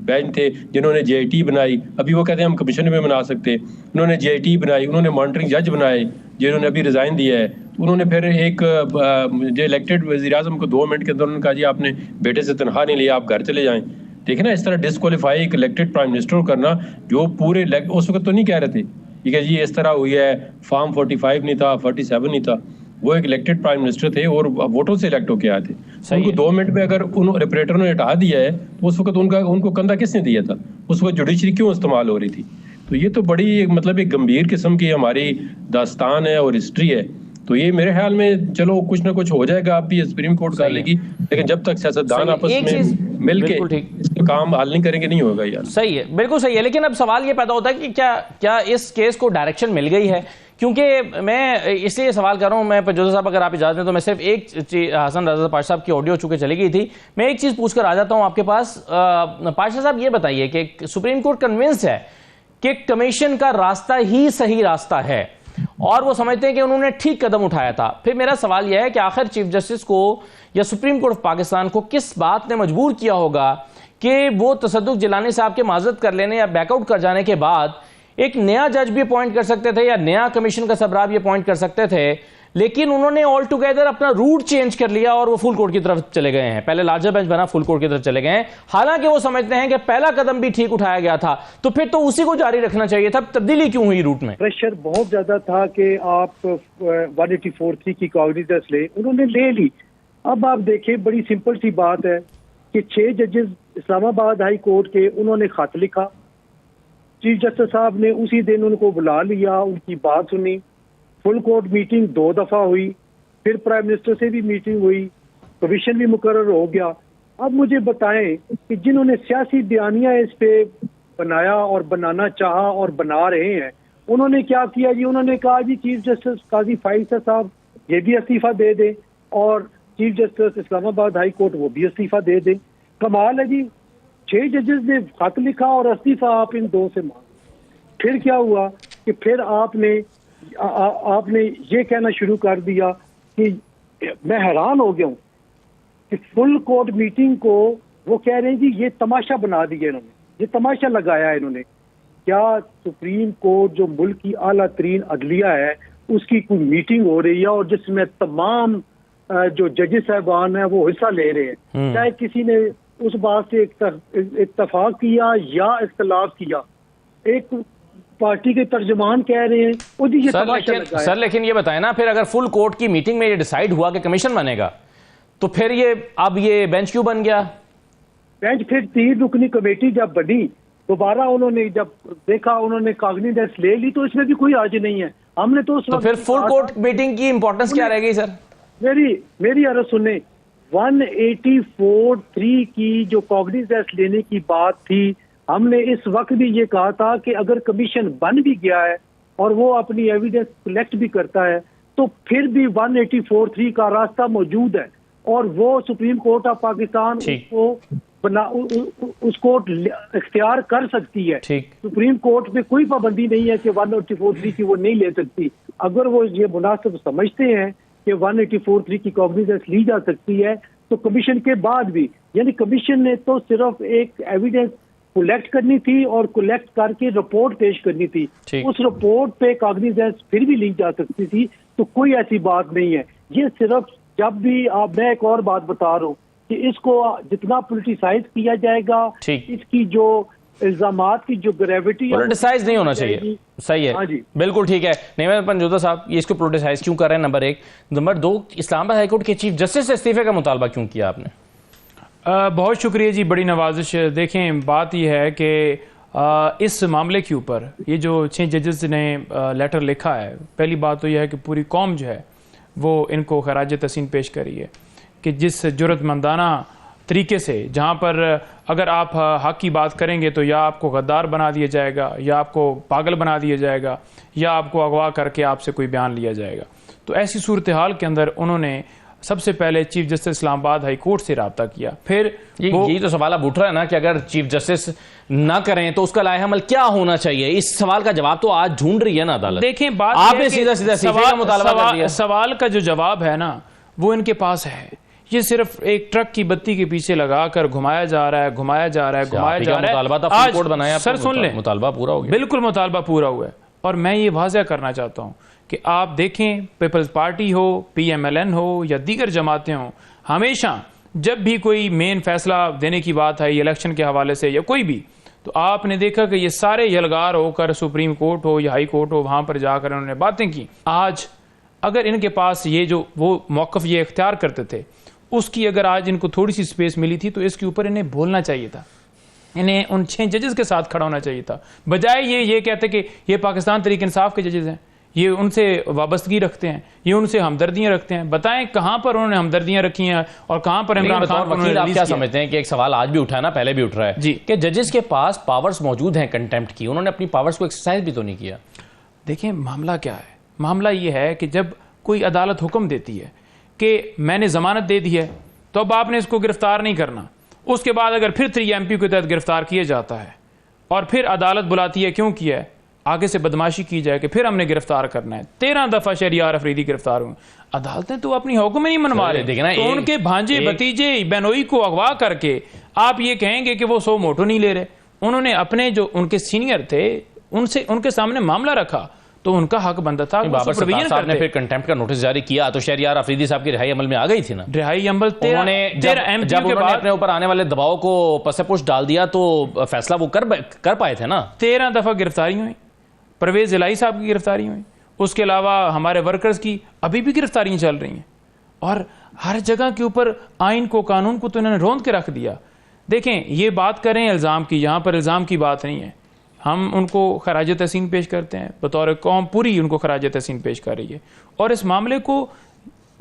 बेंच थे जिन्होंने JIT बनाई। अभी वो कहते हैं हम कमीशन में बना सकते, उन्होंने JIT बनाई, उन्होंने मॉनिटरिंग जज बनाए जिन्होंने अभी रिजाइन दिया है। उन्होंने फिर एक जो इलेक्टेड वज़ीर-ए-आज़म को 2 मिनट के अंदर उन्होंने कहा जी आपने बेटे से तनख्वाह नहीं लिया, आप घर चले जाएं। देखिए ना, इस तरह डिस्क्वालीफाई एक इलेक्टेड प्राइम मिनिस्टर को करना, जो पूरे उस वक्त तो नहीं कह रहे थे कि जी इस तरह हुई है, फॉर्म 45 नहीं था, 47 नहीं था, वो एक इलेक्टेड प्राइम मिनिस्टर थे और वोटों से इलेक्ट होके आए थे। उनको 2 मिनट में अगर उन ऑपरेटरों ने हटा दिया है तो उस वक्त उनको कंधा किसने दिया था? उस वक्त जुडिशरी क्यों इस्तेमाल हो रही थी? तो ये तो बड़ी मतलब एक गंभीर किस्म की हमारी दास्तान है और हिस्ट्री है। तो ये मेरे ख्याल में चलो कुछ ना कुछ हो जाएगा, आप भी सुप्रीम कोर्ट कर लेगी, लेकिन जब तक सियासतदान आपस में मिलके इसका काम हल नहीं करेंगे नहीं होगा यार। सही है, बिल्कुल सही है। लेकिन अब सवाल ये पैदा होता है कि क्या इस केस को डायरेक्शन मिल गई है? क्योंकि मैं इसलिए सवाल कर रहा हूं, मैं जोधा साहब अगर आप इजाजत दें तो मैं सिर्फ एक चीज, हसन रजा पाशा साहब की ऑडियो चूंकि चली गई थी, मैं एक चीज पूछकर आ जाता हूं आपके पास। पाशा साहब ये बताइए कि सुप्रीम कोर्ट कन्विंस्ड है कि कमीशन का रास्ता ही सही रास्ता है और वो समझते हैं कि उन्होंने ठीक कदम उठाया था। फिर मेरा सवाल यह है कि आखिर चीफ जस्टिस को या सुप्रीम कोर्ट ऑफ पाकिस्तान को किस बात ने मजबूर किया होगा कि वो तसद्दुक जिलानी साहब के माजरत कर लेने या बैकआउट कर जाने के बाद एक नया जज भी अपॉइंट कर सकते थे या नया कमीशन का सबरा भी अपॉइंट कर सकते थे, लेकिन उन्होंने ऑल टुगेदर अपना रूट चेंज कर लिया और वो फुल कोर्ट की तरफ चले गए हैं। पहले लार्जर बेंच बना, फुल कोर्ट की तरफ चले गए हैं, हालांकि वो समझते हैं कि पहला कदम भी ठीक उठाया गया था, तो फिर तो उसी को जारी रखना चाहिए था। तब्दीली क्यों हुई रूट में? प्रेशर बहुत ज्यादा था कि आप 184(3) की कॉग्निजेंस ले, उन्होंने ले ली। अब आप देखें, बड़ी सिंपल सी बात है कि 6 जजेस इस्लामाबाद हाई कोर्ट के, उन्होंने खत लिखा, चीफ जस्टिस साहब ने उसी दिन उनको बुला लिया, उनकी बात सुनी, फुल कोर्ट मीटिंग 2 दफा हुई, फिर प्राइम मिनिस्टर से भी मीटिंग हुई, कमीशन भी मुकर्रर हो गया। अब मुझे बताएं कि जिन्होंने सियासी बयानिया इस पे बनाया और बनाना चाहा और बना रहे हैं, उन्होंने क्या किया जी? उन्होंने कहा जी चीफ जस्टिस काजी फाइज़ साहब ये भी इस्तीफा दे दें और chief justice Islamabad high court वो भी इस्तीफा दे दें। कमाल है जी, 6 जजेस ने खत लिखा और इस्तीफा आप इन 2 से मांगा। फिर क्या हुआ कि फिर आपने ये कहना शुरू कर दिया कि मैं हैरान हो गया हूँ कि फुल कोर्ट मीटिंग को वो कह रहे हैं जी ये तमाशा बना दिया इन्होंने, ये तमाशा लगाया है इन्होंने। क्या सुप्रीम कोर्ट जो मुल्क की आला तरीन अदलिया है उसकी कोई मीटिंग हो रही है और जिसमें तमाम जो जजेस साहबान हैं वो हिस्सा ले रहे हैं, चाहे किसी ने उस बात से इत्तफाक किया या इख्तलाफ किया, एक पार्टी के तर्जमान कह रहे हैं वो जी ये सर लेकिन ये बताए ना, फिर अगर फुल कोर्ट की मीटिंग में ये डिसाइड हुआ कि कमीशन बनेगा तो फिर अब ये बेंच क्यों बन गया? बेंच फिर 3 रुकनी कमेटी जब बनी, दोबारा उन्होंने जब देखा, उन्होंने कॉग्निजेंस ले ली, तो इसमें भी कोई हर्ज नहीं है। हमने तो फिर फुल कोर्ट मीटिंग की इंपॉर्टेंस क्या रह गई सर? मेरी अर्ज सुने, 184(3) की जो कॉग्निजेंस लेने की बात थी, हमने इस वक्त भी ये कहा था कि अगर कमीशन बन भी गया है और वो अपनी एविडेंस कलेक्ट भी करता है तो फिर भी 184(3) का रास्ता मौजूद है और वो सुप्रीम कोर्ट ऑफ पाकिस्तान उसको इख्तियार कर सकती है। सुप्रीम कोर्ट में कोई पाबंदी नहीं है कि 184(3) की वो नहीं ले सकती। अगर वो ये मुनासिब समझते हैं कि 184(3) की कॉग्निजेंस ली जा सकती है तो कमीशन के बाद भी, यानी कमीशन ने तो सिर्फ एक एविडेंस कलेक्ट करनी थी और कलेक्ट करके रिपोर्ट पेश करनी थी, उस रिपोर्ट पे कॉग्निजेंस फिर भी ली जा सकती थी। तो कोई ऐसी बात नहीं है। ये सिर्फ जब भी मैं एक और बात बता रहा हूँ कि इसको जितना पोलिटिसाइज किया जाएगा, इसकी जो इल्जामात की जो ग्रेविटी पोलिटिसाइज नहीं होना चाहिए। सही है, हाँ जी, बिल्कुल ठीक है। नहीं पंजोता साहब, ये इसको पोलिटिसाइज क्यों कर रहे हैं, नंबर 1। नंबर 2, इस्लामाबाद हाईकोर्ट के चीफ जस्टिस से इस्तीफे का मुतालबा क्यों किया आपने? बहुत शुक्रिया जी, बड़ी नवाजिश। देखें, बात यह है कि इस मामले के ऊपर ये जो 6 जजेस ने लेटर लिखा है, पहली बात तो यह है कि पूरी कौम जो है वो इनको खराज तहसीन पेश करी है कि जिस जुर्रतमंदाना तरीके से, जहाँ पर अगर आप हक की बात करेंगे तो या आपको गद्दार बना दिया जाएगा, या आपको पागल बना दिया जाएगा, या आपको अगवा करके आपसे कोई बयान लिया जाएगा। तो ऐसी सूरत हाल के अंदर उन्होंने सबसे पहले chief justice Islamabad high court से रब्ता किया। फिर यही तो सवाल अब उठ रहा है ना कि अगर चीफ जस्टिस ना करें तो उसका लाए अमल क्या होना चाहिए? इस सवाल का जवाब तो आज ढूंढ रही है ना अदालत। देखें, बात आपने सीधा सवाल का जो जवाब है ना वो इनके पास है। ये सिर्फ एक ट्रक की बत्ती के पीछे लगाकर घुमाया जा रहा है, घुमाया जा रहा है, घुमाया जा रहा है। आज बनाया सर सुन लें, मुतालबा पूरा हो गया। बिल्कुल मुतालबा पूरा हुआ है। और मैं ये वाज़ह करना चाहता हूँ कि आप देखें, पीपल्स पार्टी हो, PMLN हो या दीगर जमातें हो, हमेशा जब भी कोई मेन फैसला देने की बात है इलेक्शन के हवाले से या कोई भी, तो आपने देखा कि ये सारे यलगार होकर सुप्रीम कोर्ट हो या हाई कोर्ट हो, वहाँ पर जाकर उन्होंने बातें की। आज अगर इनके पास ये जो वो मौक़िफ़ ये इख्तियार करते थे, उसकी अगर आज इनको थोड़ी सी स्पेस मिली थी तो इसके ऊपर इन्हें बोलना चाहिए था। इन्हें उन 6 जजेस के साथ खड़ा होना चाहिए था, बजाय ये कहते कि ये पाकिस्तान तहरीक इंसाफ के जजेस हैं, ये उनसे वाबस्तगी रखते हैं, ये उनसे हमदर्दियां रखते हैं। बताएं कहां पर उन्होंने हमदर्दियां रखी हैं और कहां पर इमरान खान वकील आप क्या समझते हैं कि एक सवाल आज भी उठा है ना, पहले भी उठ रहा है जी, कि जजेस के पास पावर्स मौजूद हैं कंटेम्प्ट की, उन्होंने अपनी पावर्स को एक्सरसाइज भी तो नहीं किया। देखिए, मामला क्या है? मामला ये है कि जब कोई अदालत हुक्म देती है कि मैंने जमानत दे दी है तो अब आपने इसको गिरफ्तार नहीं करना, उसके बाद अगर फिर 3MP के तहत गिरफ्तार किया जाता है और फिर अदालत बुलाती है क्यों किया है, आगे से बदमाशी की जाए कि फिर हमने गिरफ्तार करना है। 13 दफा शहरियार अफरीदी गिरफ्तार हुए। अदालतें तो अपनी हुक्म नहीं मनवा रहे, तो उनके भांजे भतीजे बेनोई को अगवा करके आप ये कहेंगे कि वो 100 मोटो नहीं ले रहे। उन्होंने अपने जो उनके सीनियर थे उनसे उनके सामने मामला रखा तो उनका हक बनता था। बाबर सत्तार साहब ने फिर कंटेम्प्ट का नोटिस जारी किया तो शहरियार अफरीदी साहब की रिहाई अमल में आ गई थी ना। रिहाई अमल 13 जब उन्होंने अपने ऊपर आने वाले दबाव को पसे-पुश डाल दिया तो फैसला वो कर पाए थे ना। 13 दफा गिरफ्तारी हुई, परवेज इलाही साहब की गिरफ्तारी हुई, उसके अलावा हमारे वर्कर्स की अभी भी गिरफ्तारियां चल रही हैं। और हर जगह के ऊपर आइन को, कानून को तो इन्होंने रौंद के रख दिया। देखें, ये बात करें इल्ज़ाम की, यहाँ पर इल्ज़ाम की बात नहीं है। हम उनको खराज तहसीन पेश करते हैं, बतौर कौम पूरी उनको खराज तहसीन पेश कर रही है और इस मामले को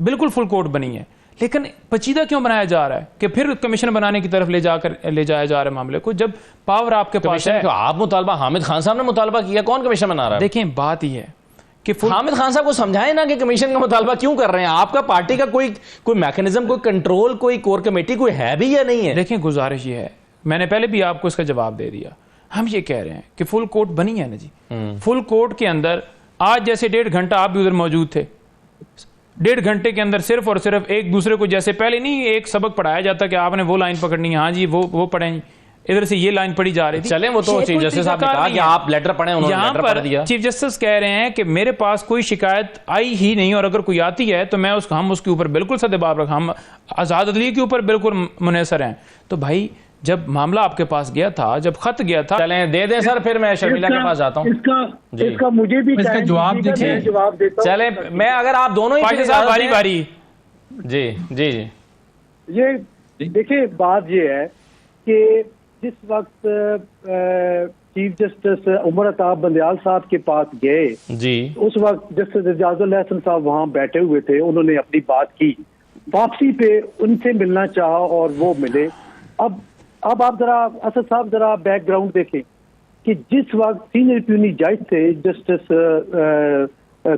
बिल्कुल फुल कोर्ट बनी है। लेकिन पचीदा क्यों बनाया जा रहा है कि फिर कमीशन बनाने की तरफ ले जाया जा रहा है मामले को, जब पावर आपके पास है। आप मुतालबा, हामिद खान साहब ने मुतालबा किया, कौन कमीशन बना रहा है? देखें, बात ही है कि हामिद खान साहब को समझाएं ना कि कमीशन का मुतालबा क्यों कर रहे हैं। आपका पार्टी का कोई मैकेनिज्म, कोई कंट्रोल, कोई कोर कमेटी कोई है भी या नहीं है? देखें, गुजारिश ये है, मैंने पहले भी आपको इसका जवाब दे दिया। हम ये कह रहे हैं कि फुल कोर्ट बनी है ना जी, फुल कोर्ट के अंदर आज जैसे 1.5 घंटा आप भी उधर मौजूद थे, 1.5 घंटे के अंदर सिर्फ और सिर्फ एक दूसरे को, जैसे पहले नहीं एक सबक पढ़ाया जाता कि आपने वो लाइन पकड़नी है, हाँ जी वो पढ़ें, इधर से ये लाइन पढ़ी जा रही थी। चलें, वो तो चीफ जस्टिस साहब ने कहा कि आप लेटर पढ़ें, उन्होंने लेटर पढ़ दिया। चीफ जस्टिस कह रहे हैं कि मेरे पास कोई शिकायत आई ही नहीं और अगर कोई आती है तो हम उसके ऊपर बिल्कुल सदेबाब रखें, हम आज़ाद अदलिया के ऊपर बिल्कुल मुनहसर हैं। तो भाई, जब मामला आपके पास गया था, जब खत गया था, चलें दे दें सर, फिर मैं शर्मिला के पास जाता हूँ। इसका मुझे भी जवाब दीजिए, जवाब देता हूं। चले, मैं अगर आप दोनों ही बारी बारी। जी जी जी, ये देखिए, बात ये है कि जिस वक्त चीफ जस्टिस उमर अताब बंदयाल साहब के पास गए जी, उस वक्त जस्टिस एजाजुल हसन साहब वहां बैठे हुए थे, उन्होंने अपनी बात की, वापसी पे उनसे मिलना चाहा और वो मिले। अब आप जरा असद साहब जरा बैकग्राउंड देखें कि जिस वक्त सीनियर प्यूनी जज थे जस्टिस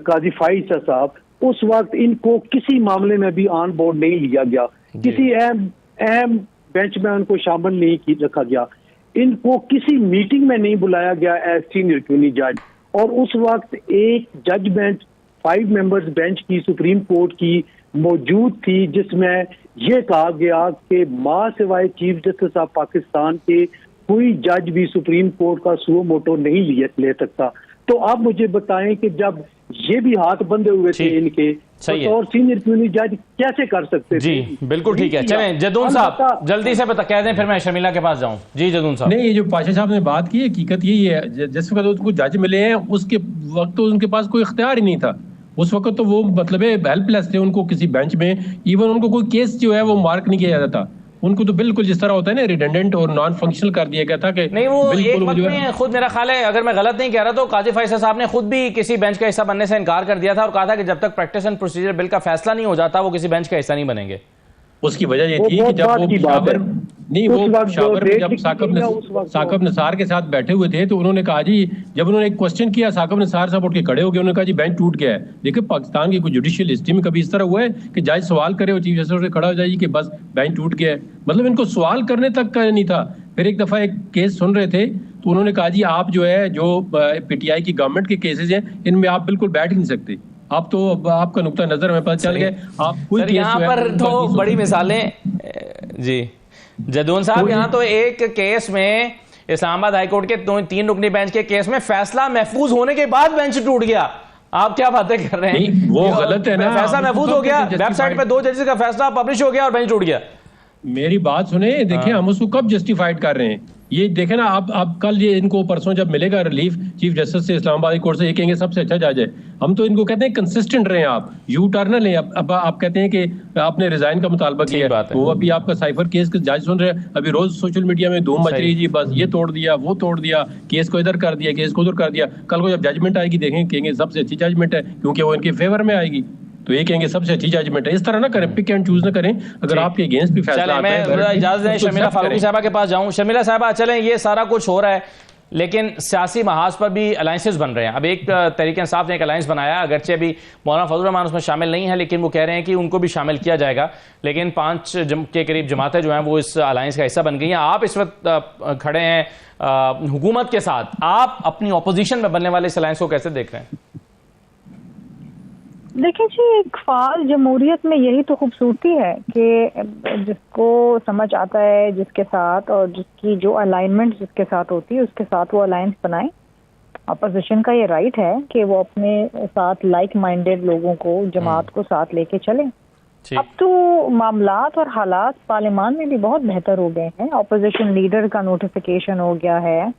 काजी फाइजा साहब, उस वक्त इनको किसी मामले में भी ऑन बोर्ड नहीं लिया गया, किसी अहम बेंच में उनको शामिल नहीं रखा गया, इनको किसी मीटिंग में नहीं बुलाया गया एज सीनियर प्यूनी जज। और उस वक्त एक जजमेंट 5 मेंबर्स बेंच की सुप्रीम कोर्ट की मौजूद थी जिसमें यह कहा गया कि मां सिवाय चीफ जस्टिस ऑफ पाकिस्तान के कोई जज भी सुप्रीम कोर्ट का सुओ मोटो नहीं ले सकता। तो आप मुझे बताएं कि जब ये भी हाथ बंधे हुए थे इनके सही है। और सीनियर क्रिमिनल जज कैसे कर सकते थे? जी बिल्कुल ठीक है। चलें जदून साहब जल्दी से बता कह दें, फिर मैं शर्मिला के पास जाऊं। जी जदून साहब। नहीं, ये जो पाशा साहब ने बात की, हकीकत यही है, जिस वक्त उनको जज मिले हैं उसके वक्त तो उनके पास कोई इख्तियार ही नहीं था। उस वक्त तो वो मतलब हेल्पलेस थे। उनको किसी बेंच में इवन उनको कोई केस जो है वो मार्क नहीं किया जाता। उनको तो बिल्कुल जिस तरह होता है ना रिडेंडेंट और नॉन फंक्शनल कर दिया गया था कि नहीं, वो एक वक्त में खुद, मेरा ख्याल है अगर मैं गलत नहीं कह रहा तो काजी फैसल साहब ने खुद भी किसी बेंच का हिस्सा बनने से इनकार कर दिया था और कहा था कि जब तक प्रैक्टिस एंड प्रोसीजर बिल का फैसला नहीं हो जाता वो किसी बेंच का हिस्सा नहीं बनेंगे। उसकी वजह ये थी कि जब वो शाबर नहीं, वो शाबर जब साकब निसार के साथ बैठे हुए थे तो उन्होंने कहा जी, जब उन्होंने एक क्वेश्चन किया साकब निसार साहब उठ के खड़े हो गए, उन्होंने कहा जी बेंच टूट गया है। देखिए पाकिस्तान की कोई जुडिशियल हिस्ट्री में कभी इस तरह हुआ है कि जज सवाल करे और चीफ जस्टिस से खड़ा हो जाए कि बस बेंच टूट गया है? मतलब इनको सवाल करने तक का नहीं था। फिर एक दफा एक केस सुन रहे थे तो उन्होंने कहा जी आप जो है जो पीटीआई की गवर्नमेंट के केसेज हैं इनमें आप बिल्कुल बैठ ही नहीं सकते। आप तो आपका नुक्ता नजर में पता चल गया। आप कोई केस यहाँ पर दो बड़ी मिसालें जी जदून साहब, यहाँ तो एक केस में इस्लामाबाद हाईकोर्ट के 3 रुकनी बेंच के केस में फैसला महफूज होने के बाद बेंच टूट गया। आप क्या बातें कर रहे हैं? वो गलत है ना। फैसला महफूज हो गया, वेबसाइट पे 2 जजेस का फैसला पब्लिश हो गया और बेंच टूट गया। मेरी बात सुने, देखें हम उसको कब जस्टिफाइड कर रहे हैं? ये देखें ना, आप कल ये इनको परसों जब मिलेगा रिलीफ चीफ जस्टिस से इस्लामाबाद कोर्ट से, ये कहेंगे सबसे अच्छा जज है। हम तो इनको कहते हैं कंसिस्टेंट रहे, आप यू टर्न लें। अब आप कहते हैं कि आपने रिजाइन का मुतालबा किया, वो अभी आपका साइफर केस का जज सुन रहे हैं। अभी रोज सोशल मीडिया में धूम मच रही जी, बस ये तोड़ दिया वो तोड़ दिया, केस को इधर कर दिया केस को उधर कर दिया। कल को जब जजमेंट आएगी देखेंगे कहेंगे सबसे अच्छी जजमेंट है क्योंकि वो इनके फेवर में आएगी, तो ये कहेंगे सबसे अच्छी जजमेंट है। इस तरह ना करें, पिक एंड चूज ना करें। अगर आपके अगेंस्ट भी फैसला आता है, मैं इजाजत दें शर्मिला फारूकी साहबा के पास जाऊं। शर्मिला साहबा चलें, ये सारा कुछ हो रहा है लेकिन सियासी महाज पर भी अलायंसेस बन रहे हैं। अब एक तहरीक इंसाफ ने एक अलायंस बनाया, अगरचे अभी मौलाना फजल रहमान उसमें शामिल नहीं है लेकिन वो कह रहे हैं कि उनको भी शामिल किया जाएगा। लेकिन 5 के करीब जमातें जो हैं वो इस अलायंस का हिस्सा बन गई हैं। आप इस वक्त खड़े हैं हुकूमत के साथ, आप अपनी अपोजिशन में बनने वाले इस अलायंस को कैसे देख रहे हैं? देखिए जी, एक फाल जमहूरियत में यही तो खूबसूरती है कि जिसको समझ आता है जिसके साथ, और जिसकी जो अलाइनमेंट जिसके साथ होती है उसके साथ वो अलायंस बनाए। अपोजिशन का ये राइट है कि वो अपने साथ लाइक माइंडेड लोगों को, जमात को साथ लेके चले। अब तो मामलात और हालात पार्लियामान में भी बहुत बेहतर हो गए हैं। अपोजिशन लीडर का नोटिफिकेशन हो गया है,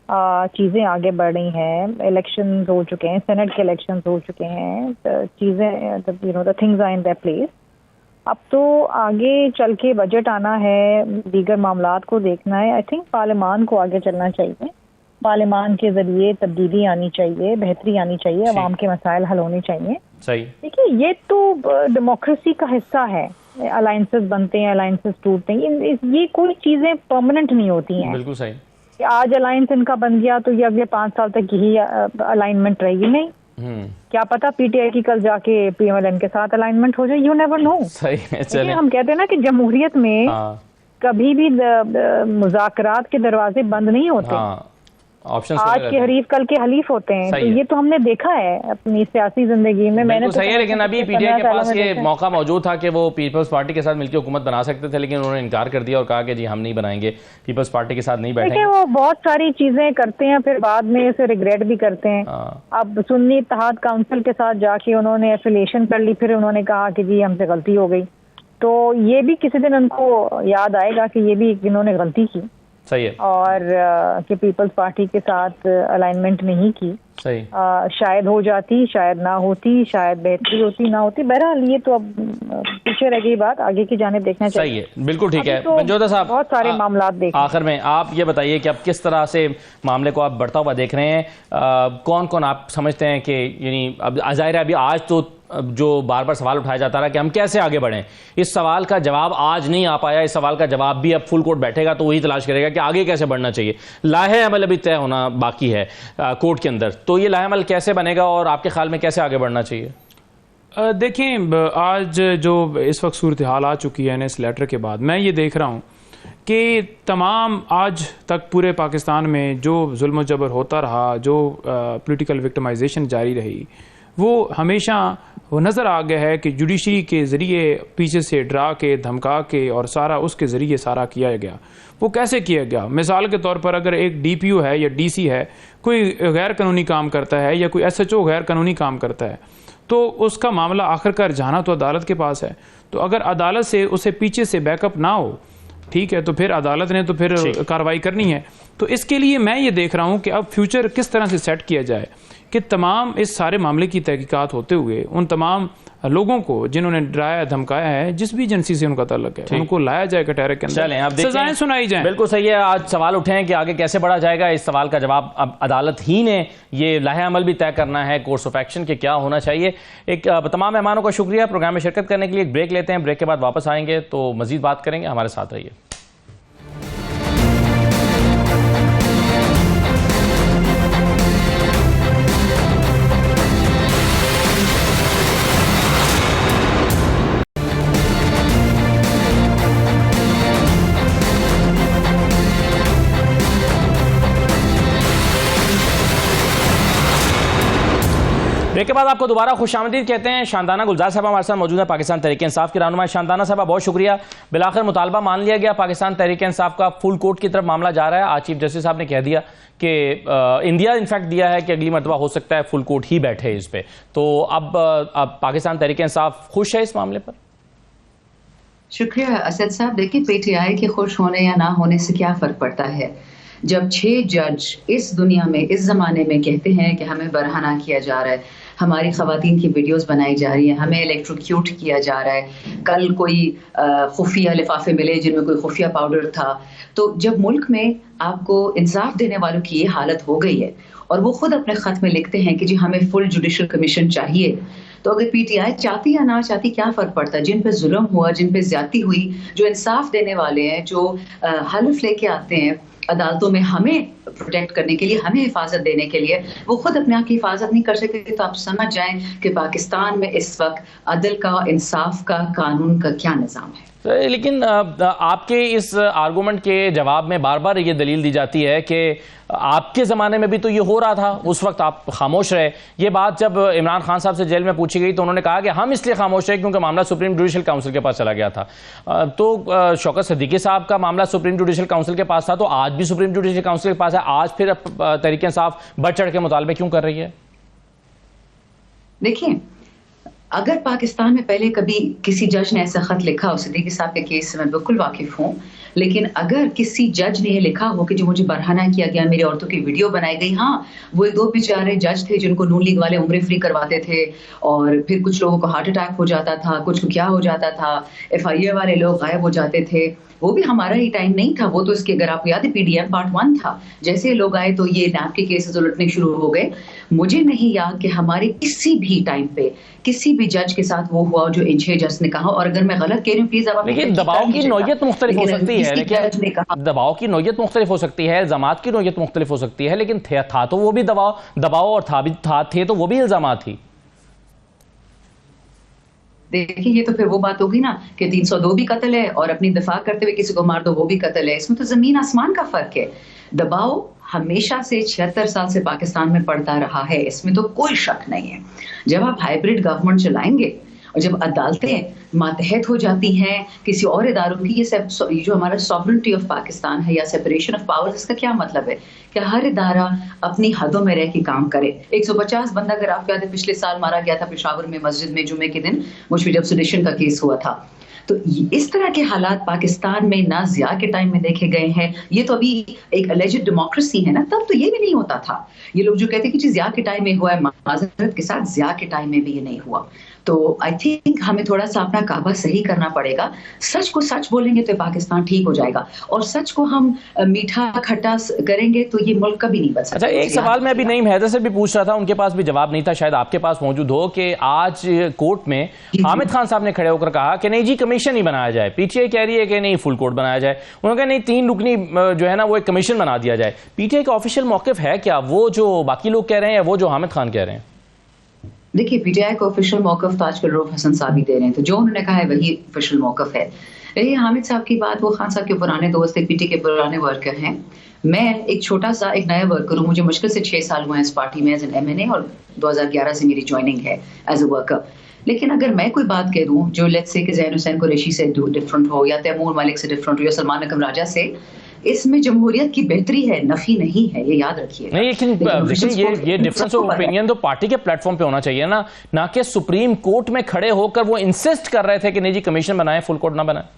चीज़ें आगे बढ़ रही हैं, इलेक्शंस हो चुके हैं, सेनेट के इलेक्शंस हो चुके हैं, चीज़ें the things are in their place. अब तो आगे चल के बजट आना है, दीगर मामलात को देखना है। आई थिंक पार्लियामान को आगे चलना चाहिए, पार्लियामान के जरिए तब्दीली आनी चाहिए, बेहतरी आनी चाहिए, अवाम के मसाइल हल होने चाहिए। सही, देखिए ये तो डेमोक्रेसी का हिस्सा है। अलायंसेस बनते हैं, अलायंसेस टूटते हैं, ये कोई चीज़ें परमानेंट नहीं होती हैं। बिल्कुल सही। आज अलायंस इनका बन गया तो ये अगले 5 साल तक यही अलाइनमेंट रहेगी? नहीं, क्या पता पीटीआई की कल जाके पीएमएलएन के साथ अलाइनमेंट हो जाए, यू नेवर नो। सही है। चलिए, हम कहते हैं ना कि जमहूरियत में कभी भी मुज़ाकरात के दरवाजे बंद नहीं होते। आज के हरीफ कल के हलीफ होते हैं, तो ये तो हमने देखा है अपनी सियासी जिंदगी में। मैंने तो सही है, लेकिन अभी पीटीआई के पास ये मौका मौजूद था कि वो पीपल्स पार्टी के साथ मिलकर हुकूमत बना सकते थे, लेकिन उन्होंने इनकार कर दिया और कहा कि जी हम नहीं बनाएंगे, पीपल्स पार्टी के साथ नहीं बैठेंगे। वो बहुत सारी चीजें करते हैं फिर बाद में इसे रिग्रेट भी करते हैं। अब सुन्नी इत्तेहाद काउंसिल के साथ जाके उन्होंने एफिलिएशन कर ली, फिर उन्होंने कहा कि जी हमसे गलती हो गई। तो ये भी किसी दिन उनको याद आएगा कि ये भी इन्होंने गलती की। सही है। और कि पीपल्स पार्टी के साथ अलाइनमेंट नहीं की। सही। शायद हो जाती, शायद ना होती, शायद बेहतरी होती ना होती। बहरहाल ये तो अब पीछे रह गई बात, आगे की जानिब देखना चाहिए। सही है, बिल्कुल ठीक है। तो मंजोदा साहब, बहुत सारे मामलात देख। आखिर में आप ये बताइए कि अब किस तरह से मामले को आप बढ़ता हुआ देख रहे हैं? कौन कौन आप समझते हैं कि यानी अब ज़ाहिर है अभी आज तो जो बार बार सवाल उठाया जाता रहा कि हम कैसे आगे बढ़ें, इस सवाल का जवाब आज नहीं आ पाया। इस सवाल का जवाब भी अब फुल कोर्ट बैठेगा तो वही तलाश करेगा कि आगे कैसे बढ़ना चाहिए। लाहे अमल अभी तय होना बाकी है कोर्ट के अंदर, तो ये लाहे अमल कैसे बनेगा और आपके ख्याल में कैसे आगे बढ़ना चाहिए? देखें, आज जो इस वक्त सूरत हाल आ चुकी है इस लेटर के बाद, मैं ये देख रहा हूँ कि तमाम आज तक पूरे पाकिस्तान में जो जुल्म जबर होता रहा, जो पॉलिटिकल विक्टिमाइजेशन जारी रही, वो हमेशा वो नज़र आ गया है कि जुडिशरी के ज़रिए पीछे से डरा के, धमका के और सारा उसके ज़रिए सारा किया गया। वो कैसे किया गया? मिसाल के तौर पर अगर एक डीपीओ है या डीसी है, कोई गैर कानूनी काम करता है या कोई एसएचओ गैर कानूनी काम करता है, तो उसका मामला आखिरकार जाना तो अदालत के पास है। तो अगर अदालत से उसे पीछे से बैकअप ना हो, ठीक है, तो फिर अदालत ने तो फिर कार्रवाई करनी है। तो इसके लिए मैं ये देख रहा हूँ कि अब फ्यूचर किस तरह से सेट किया जाए कि तमाम इस सारे मामले की तहकीकात होते हुए उन तमाम लोगों को जिन्होंने डराया धमकाया है, जिस भी एजेंसी से उनका ताल्लुक है, उनको लाया जाए कटहरे के अंदर, सजाएं सुनाई जाए। बिल्कुल सही है। आज सवाल उठे हैं कि आगे कैसे बढ़ा जाएगा। इस सवाल का जवाब अब अदालत ही ने ये लाहे अमल भी तय करना है, कोर्स ऑफ एक्शन के क्या होना चाहिए। एक तमाम मेहमानों का शुक्रिया प्रोग्राम में शिरकत करने के लिए। एक ब्रेक लेते हैं, ब्रेक के बाद वापस आएंगे तो मजीद बात करेंगे। हमारे साथ रहिए। ब्रेक के बाद आपको दोबारा खुशामदीद कहते हैं। शांताना गुलजार साहब हमारे साथ मौजूद है, पाकिस्तान तहरीक इंसाफ की रहनुमा। शांताना साहब बहुत शुक्रिया। बिलाखिर मुतालबा मान लिया गया, पाकिस्तान तहरीक इंसाफ का फुल कोर्ट की तरफ मामला जा रहा है। आज चीफ जस्टिस साहब ने कह दिया कि इंडिया इनफैक्ट दिया है कि अगली मरतबा हो सकता है फुल कोर्ट ही बैठे इस पे। तो अब पाकिस्तान तहरीक इंसाफ खुश है इस मामले पर? शुक्रिया असद साहब। देखिए, पीटीआई के खुश होने या ना होने से क्या फर्क पड़ता है जब 6 जज इस दुनिया में, इस जमाने में कहते हैं कि हमें बरहना किया जा रहा है, हमारी खवातीन की वीडियोस बनाई जा रही है, हमें इलेक्ट्रोक्यूट किया जा रहा है। कल कोई खुफिया लिफाफे मिले जिनमें कोई खुफिया पाउडर था। तो जब मुल्क में आपको इंसाफ देने वालों की ये हालत हो गई है और वो खुद अपने खत में लिखते हैं कि जी हमें फुल जुडिशल कमीशन चाहिए, तो अगर पीटीआई चाहती या ना चाहती क्या फर्क पड़ता है? जिन पे जुल्म हुआ, जिन पे ज्यादती हुई, जो इंसाफ देने वाले हैं, जो हल्फ लेके आते हैं अदालतों में हमें प्रोटेक्ट करने के लिए, हमें हिफाजत देने के लिए, वो खुद अपने आप की हिफाजत नहीं कर सकते, तो आप समझ जाएं कि पाकिस्तान में इस वक्त अदल का, इंसाफ का, कानून का क्या निज़ाम है। लेकिन आपके इस आर्गूमेंट के जवाब में बार बार ये दलील दी जाती है कि आपके ज़माने में भी तो ये हो रहा था, उस वक्त आप खामोश रहे। ये बात जब इमरान खान साहब से जेल में पूछी गई तो उन्होंने कहा कि हम इसलिए खामोश रहे क्योंकि मामला सुप्रीम जुडिशल काउंसिल के पास चला गया था। तो शौकत सिद्दीकी साहब का मामला सुप्रीम जुडिशल काउंसिल के पास था, तो आज भी सुप्रीम जुडिशल काउंसिल के पास है। आज फिर तहरीक इंसाफ बढ़ चढ़ के मुतालबे क्यों कर रही है? देखिए, अगर पाकिस्तान में पहले कभी किसी जज ने ऐसा खत लिखा हो, सिद्दीकी साहब के केस से मैं बिल्कुल वाकिफ हूँ, लेकिन अगर किसी जज ने ये लिखा हो कि जो मुझे बरहना किया गया, मेरी औरतों की वीडियो बनाई गई, हाँ वो 2 बेचारे जज थे जिनको नून लीग वाले उम्र फ्री करवाते थे और फिर कुछ लोगों को हार्ट अटैक हो जाता था, कुछ को क्या हो जाता था, FIA वाले लोग गायब हो जाते थे। वो भी हमारा ही टाइम नहीं था, वो तो इसके अगर आपको याद है PDM पार्ट 1 था। जैसे लोग आए तो ये नैब के केसेस उलटने शुरू हो गए। मुझे नहीं याद कि हमारे किसी भी टाइम पे किसी भी जज के साथ वो हुआ जो इन 6 जज ने कहा, और अगर मैं गलत कह रही हूँ प्लीज आप। लेकिन दबाव की नौयत मुख्तलिफ हो सकती है, लेकिन दबाव की नौयत मुख्तलिफ हो सकती है, इल्जामात की नौयत मुख्तलिफ हो सकती है, लेकिन था तो वो भी दबाव और थे तो वो भी इल्जामात ही। देखिए, ये तो फिर वो बात होगी ना कि 302 भी कत्ल है और अपनी दफा करते हुए किसी को मार दो वो भी कत्ल है। इसमें तो जमीन आसमान का फर्क है। दबाव हमेशा से 76 साल से पाकिस्तान में पड़ता रहा है, इसमें तो कोई शक नहीं है। जब आप हाइब्रिड गवर्नमेंट चलाएंगे और जब अदालतें मातहत हो जाती हैं किसी और इदारों की, ये जो हमारा सॉवरेनिटी ऑफ पाकिस्तान है या सेपरेशन ऑफ पावर्स, इसका क्या मतलब है कि हर इदारा अपनी हदों में रह के काम करे। 150 बंदा, अगर आपको याद है पिछले साल मारा गया था पेशावर में मस्जिद में जुमे के दिन, मुझ पर जब सेडिशन का केस हुआ था। तो इस तरह के हालात पाकिस्तान में ना जिया के टाइम में देखे गए हैं। ये तो अभी एक अलेज्ड डेमोक्रेसी है ना, तब तो ये भी नहीं होता था। ये लोग जो कहते हैं कि जिया के टाइम में हुआ है, माजरत के साथ जिया के टाइम में भी ये नहीं हुआ। तो आई थिंक हमें थोड़ा सा अपना काबा सही करना पड़ेगा। सच को सच बोलेंगे तो पाकिस्तान ठीक हो जाएगा, और सच को हम मीठा खट्टा करेंगे तो ये मुल्क कभी नहीं बच सकता। अच्छा, एक सवाल मैं अभी नईम हैदर से भी पूछ रहा था, उनके पास भी जवाब नहीं था, शायद आपके पास मौजूद हो, कि आज कोर्ट में हामिद खान साहब ने खड़े होकर कहा कि नहीं जी कमीशन ही बनाया जाए। पीटीआई कह रही है कि नहीं फुल कोर्ट बनाया जाए, उन्होंने कहा नहीं 3 रुकनी जो है ना वो एक कमीशन बना दिया जाए। पीटीआई का ऑफिशियल मौकिफ है क्या, वो जो बाकी लोग कह रहे हैं या वो जो हामिद खान कह रहे हैं? देखिए, पीटीआई का ऑफिशियल मौकफ तो आजकल रऊफ हसन साहब ही दे रहे हैं, तो जो उन्होंने कहा है वही ऑफिशियल मौकफ है। ये हामिद साहब की बात, वो खान साहब के पुराने दोस्त थे, पीटी के पुराने वर्कर हैं। मैं एक छोटा सा एक नया वर्कर हूँ, मुझे मुश्किल से 6 साल हुए हैं इस पार्टी में एज एन MNA, और 2011 से मेरी ज्वाइनिंग है एज अ वर्कर। लेकिन अगर मैं कोई बात कह दूं जो लेट्स से कि ज़ैन हुसैन कुरैशी से डिफरेंट हो, या तैमूर मलिक से डिफरेंट हो, या सलमान अकरम राजा से, इसमें जमहूरियत की बेहतरी है, नफी नहीं है, ये याद रखिए। नहीं, लेकिन ये डिफरेंस ऑफ ओपिनियन तो पार्टी के प्लेटफॉर्म पे होना चाहिए ना कि सुप्रीम कोर्ट में खड़े होकर वो इंसिस्ट कर रहे थे कि नहीं जी कमीशन बनाए, फुल कोर्ट ना बनाए।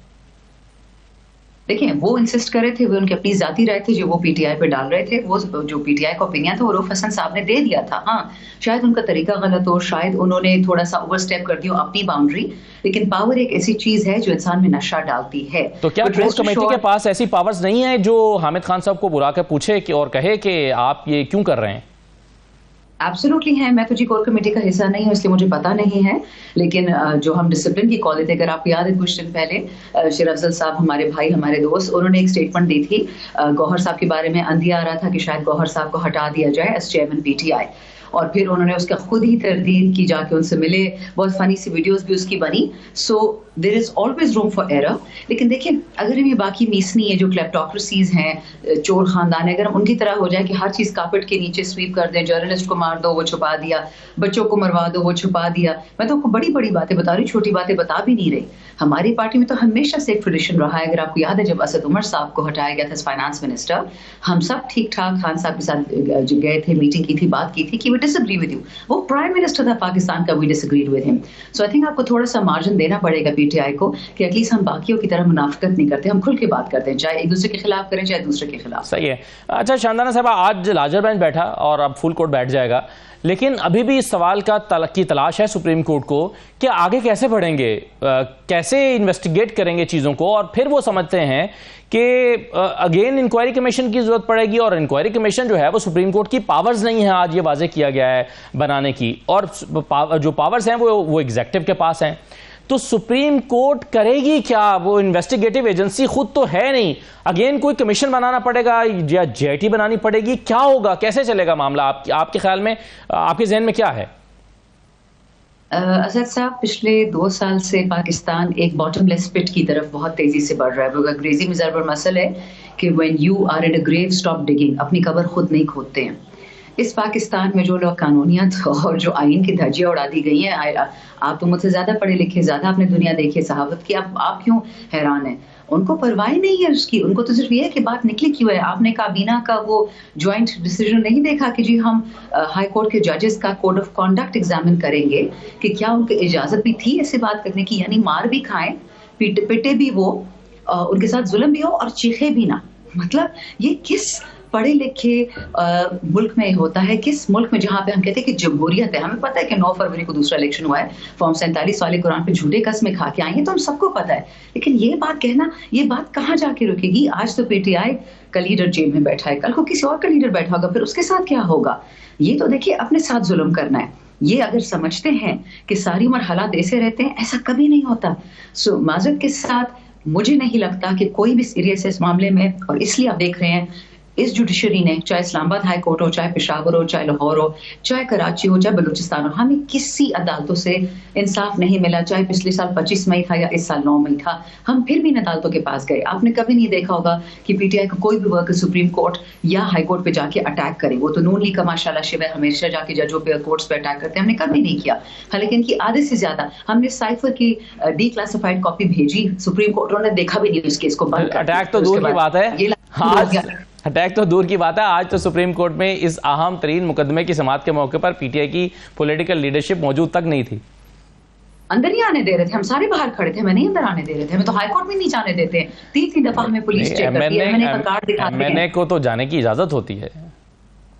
देखिए, वो इंसिस्ट कर रहे थे, वो उनकी अपनी जाती राय थी जो वो पीटीआई पे डाल रहे थे। वो जो पीटीआई का ओपिनियन था वो रऊफ हसन साहब ने दे दिया था। हाँ, शायद उनका तरीका गलत हो, शायद उन्होंने थोड़ा सा ओवरस्टेप कर दिया अपनी बाउंड्री, लेकिन पावर एक ऐसी चीज है जो इंसान में नशा डालती है। तो क्या कोर कमेटी के पास ऐसी पावर्स नहीं है जो हामिद खान साहब को बुला कर पूछे कि और कहे कि आप ये क्यों कर रहे हैं? एब्सोल्युटली है। मैं तो जी कोर कमेटी का हिस्सा नहीं हूँ, इसलिए मुझे पता नहीं है, लेकिन जो हम डिसिप्लिन की कॉल देते, अगर आपको याद है कुछ दिन पहले शेर अफजल साहब, हमारे भाई, हमारे दोस्त, उन्होंने एक स्टेटमेंट दी थी गौहर साहब के बारे में। अंधिया आ रहा था कि शायद गौहर साहब को हटा दिया जाए एज चेयरमैन पीटीआई, और फिर उन्होंने उसका खुद ही तरदीद की, जाके उनसे मिले, बहुत फनी सी वीडियोस भी उसकी बनी। So there is always room for error. लेकिन देखिए, अगर हम ये बाकी मीसनी है जो क्लेप्टोक्रेसीज हैं, चोर खानदान है, अगर हम उनकी तरह हो जाए कि हर चीज कार्पेट के नीचे स्वीप कर दें, जर्नलिस्ट को मार दो वो छुपा दिया, बच्चों को मरवा दो वो छुपा दिया, मैं तो आपको बड़ी बड़ी बातें बता रही हूँ, छोटी बातें बता भी नहीं रही। हमारी पार्टी में तो हमेशा से एक ट्रेडिशन रहा है। अगर आपको याद है, जब असद उमर साहब को हटाया गया था फाइनेंस मिनिस्टर, हम सब ठीक ठाक खान साहब के साथ गए थे, मीटिंग की थी, बात की थी कि वी डिसएग्री विद यू। वो प्राइम मिनिस्टर था पाकिस्तान का, we disagreed with him. So I think आपको थोड़ा सा मार्जिन देना पड़ेगा पीटीआई को कि एटलीस्ट हम बाकियों की तरह मुनाफिकत नहीं करते, हम खुल के बात करते हैं, चाहे एक दूसरे के खिलाफ करें चाहे दूसरे के खिलाफ। सही है। अच्छा शानदाना साहब, आज लार्जर बेंच बैठा और अब फुल कोर्ट बैठ जाएगा, लेकिन अभी भी इस सवाल की तलाश है सुप्रीम कोर्ट को कि आगे कैसे बढ़ेंगे, कैसे इन्वेस्टिगेट करेंगे चीज़ों को, और फिर वो समझते हैं कि अगेन इंक्वायरी कमीशन की जरूरत पड़ेगी, और इंक्वायरी कमीशन जो है वो सुप्रीम कोर्ट की पावर्स नहीं है, आज ये वाजे किया गया है बनाने की, और जो पावर्स हैं वो एग्जेक्टिव के पास हैं। तो सुप्रीम कोर्ट करेगी क्या? वो इन्वेस्टिगेटिव एजेंसी खुद तो है नहीं, अगेन कोई कमीशन बनाना पड़ेगा या जेआईटी बनानी पड़ेगी, क्या होगा, कैसे चलेगा मामला? आपके ख्याल में, आपके जहन में क्या है? असद साहब, पिछले 2 साल से पाकिस्तान एक बॉटमलेस पिट की तरफ बहुत तेजी से बढ़ रहा है। वो अंग्रेजी में ज़रूर मसल है कि when you are in a grave stop digging, अपनी कब्र खुद नहीं खोदते हैं। इस पाकिस्तान में जो लोग कानूनियत और जो आइन की धज्जियां उड़ा दी गई हैं, आप तो मुझसे ज्यादा पढ़े लिखे, ज्यादा आपने दुनिया देखी है सहावत की, आप क्यों हैरान हैं? उनको परवाह नहीं है उसकी, उनको तो सिर्फ ये है कि बात निकली क्यों है। आपने काबीना का वो ज्वाइंट डिसीजन नहीं देखा कि जी हम हाई कोर्ट के जजेस का कोड ऑफ कॉन्डक्ट एग्जामिन करेंगे कि क्या उनकी इजाजत भी थी ऐसे बात करने की, यानी मार भी खाएं, पिटे भी वो, उनके साथ जुल्म भी हो और चीखे भी ना। मतलब ये किस पढ़े लिखे मुल्क में होता है, किस मुल्क में जहां पे हम कहते हैं कि जमहूरियत है। हमें पता है कि 9 फरवरी को दूसरा इलेक्शन हुआ है, फॉर्म 47 वाले कुरान पे झूठे कस्में खा के आई हैं, तो हम सबको पता है। लेकिन ये बात कहना, ये बात कहाँ जाके रुकेगी? आज तो पीटीआई का लीडर जेल में बैठा है, कल को किसी और का लीडर बैठा होगा, फिर उसके साथ क्या होगा? ये तो देखिए अपने साथ जुल्म करना है। ये अगर समझते हैं कि सारी उम्र हालात ऐसे रहते हैं, ऐसा कभी नहीं होता। सो माजरत के साथ मुझे नहीं लगता कि कोई भी सीरियस है इस मामले में, और इसलिए आप देख रहे हैं इस जुडिशरी ने, चाहे इस्लामाबाद हाई कोर्ट हो, चाहे पेशावर हो, चाहे लाहौर हो, चाहे कराची हो, चाहे बलूचिस्तान हो, हमें किसी अदालतों से इंसाफ नहीं मिला। चाहे पिछले साल 25 मई था या इस साल 9 मई था, हम फिर भी इन अदालतों के पास गए। आपने कभी नहीं देखा होगा कि पीटीआई का कोई भी वर्कर सुप्रीम कोर्ट या हाई कोर्ट पे जाके अटैक करे। वो तो नून लीग का माशाल्लाह शिव है, हमेशा जाके जजों पे, कोर्ट्स पे अटैक करते हैं, हमने कभी नहीं किया। हालांकि इनकी आधे से ज्यादा हमने साइफर की डिक्लासिफाइड कॉपी भेजी सुप्रीम कोर्ट, उन्होंने देखा भी नहीं उस केस को। अटैक तो दूर की बात है, अटैक तो दूर की बात है, आज तो सुप्रीम कोर्ट में इस अहम तरीन मुकदमे की समाअत के मौके पर पीटीआई की पॉलिटिकल लीडरशिप मौजूद तक नहीं थी। अंदर नहीं आने दे रहे थे, हम सारे बाहर खड़े थे, हमें नहीं अंदर आने दे रहे थे, हमें तो हाई कोर्ट में नहीं जाने देते। 3 दफा हमें पुलिस चेक करती है, मैंने कार्ड दिखाते हैं। एमएनए को तो जाने की इजाजत होती है?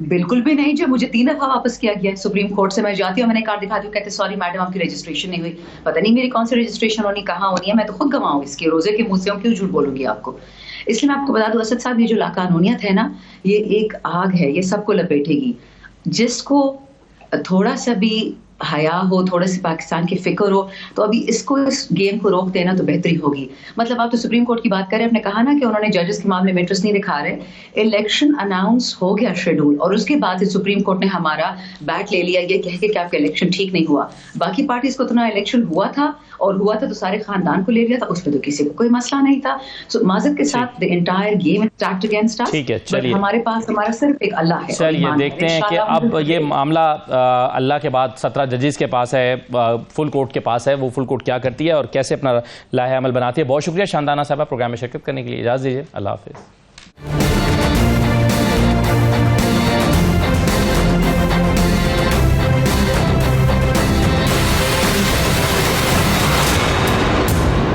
बिल्कुल भी नहीं। जो मुझे 3 दफा वापस किया गया सुप्रीम कोर्ट से, मैं जाती हूँ, मैंने कार्ड दिखाती हूँ, कहते सॉरी मैडम आपकी रजिस्ट्रेशन नहीं हुई। पता नहीं मेरी कौन सी रजिस्ट्रेशन होनी, कहाँ होनी है, मैं तो खुद गवाऊँ इसके, रोजे के मुंह से क्यों झूठ बोलूंगी आपको। इसलिए मैं आपको बता दूं असद साहब, ये जो लाकानूनियत है ना, ये एक आग है, ये सबको लपेटेगी। जिसको थोड़ा सा भी हया हो, थोड़े से पाकिस्तान की फिक्र हो, तो अभी इसको, इस गेम को रोक देना तो बेहतरी होगी। मतलब आप तो सुप्रीम कोर्ट की बात करें, आपने कहा ना कि उन्होंने जजेस के मामले में इंटरेस्ट नहीं दिखा रहे। इलेक्शन अनाउंस हो गया शेड्यूल, और उसके बाद सुप्रीम कोर्ट ने हमारा बैट ले लिया ये कह के कि आपका इलेक्शन ठीक नहीं हुआ। बाकी पार्टीज को तो ना इलेक्शन हुआ था, और हुआ था तो सारे खानदान को ले लिया था, उसमें तो किसी को कोई मसला नहीं था। सो माजिद के साथ the entire game start against us. ठीक है, चलिए, हमारे पास हमारा सिर्फ एक अल्लाह है। चलिए देखते हैं कि अब ये मामला अल्लाह के बाद 17 जजेस के पास है, फुल कोर्ट के पास है, वो फुल कोर्ट क्या करती है और कैसे अपना लाहे अमल बनाती है। बहुत शुक्रिया शानदाना साहब प्रोग्राम में शिरकत करने के लिए। इजाज़त दीजिए, अल्लाह हाफिज़।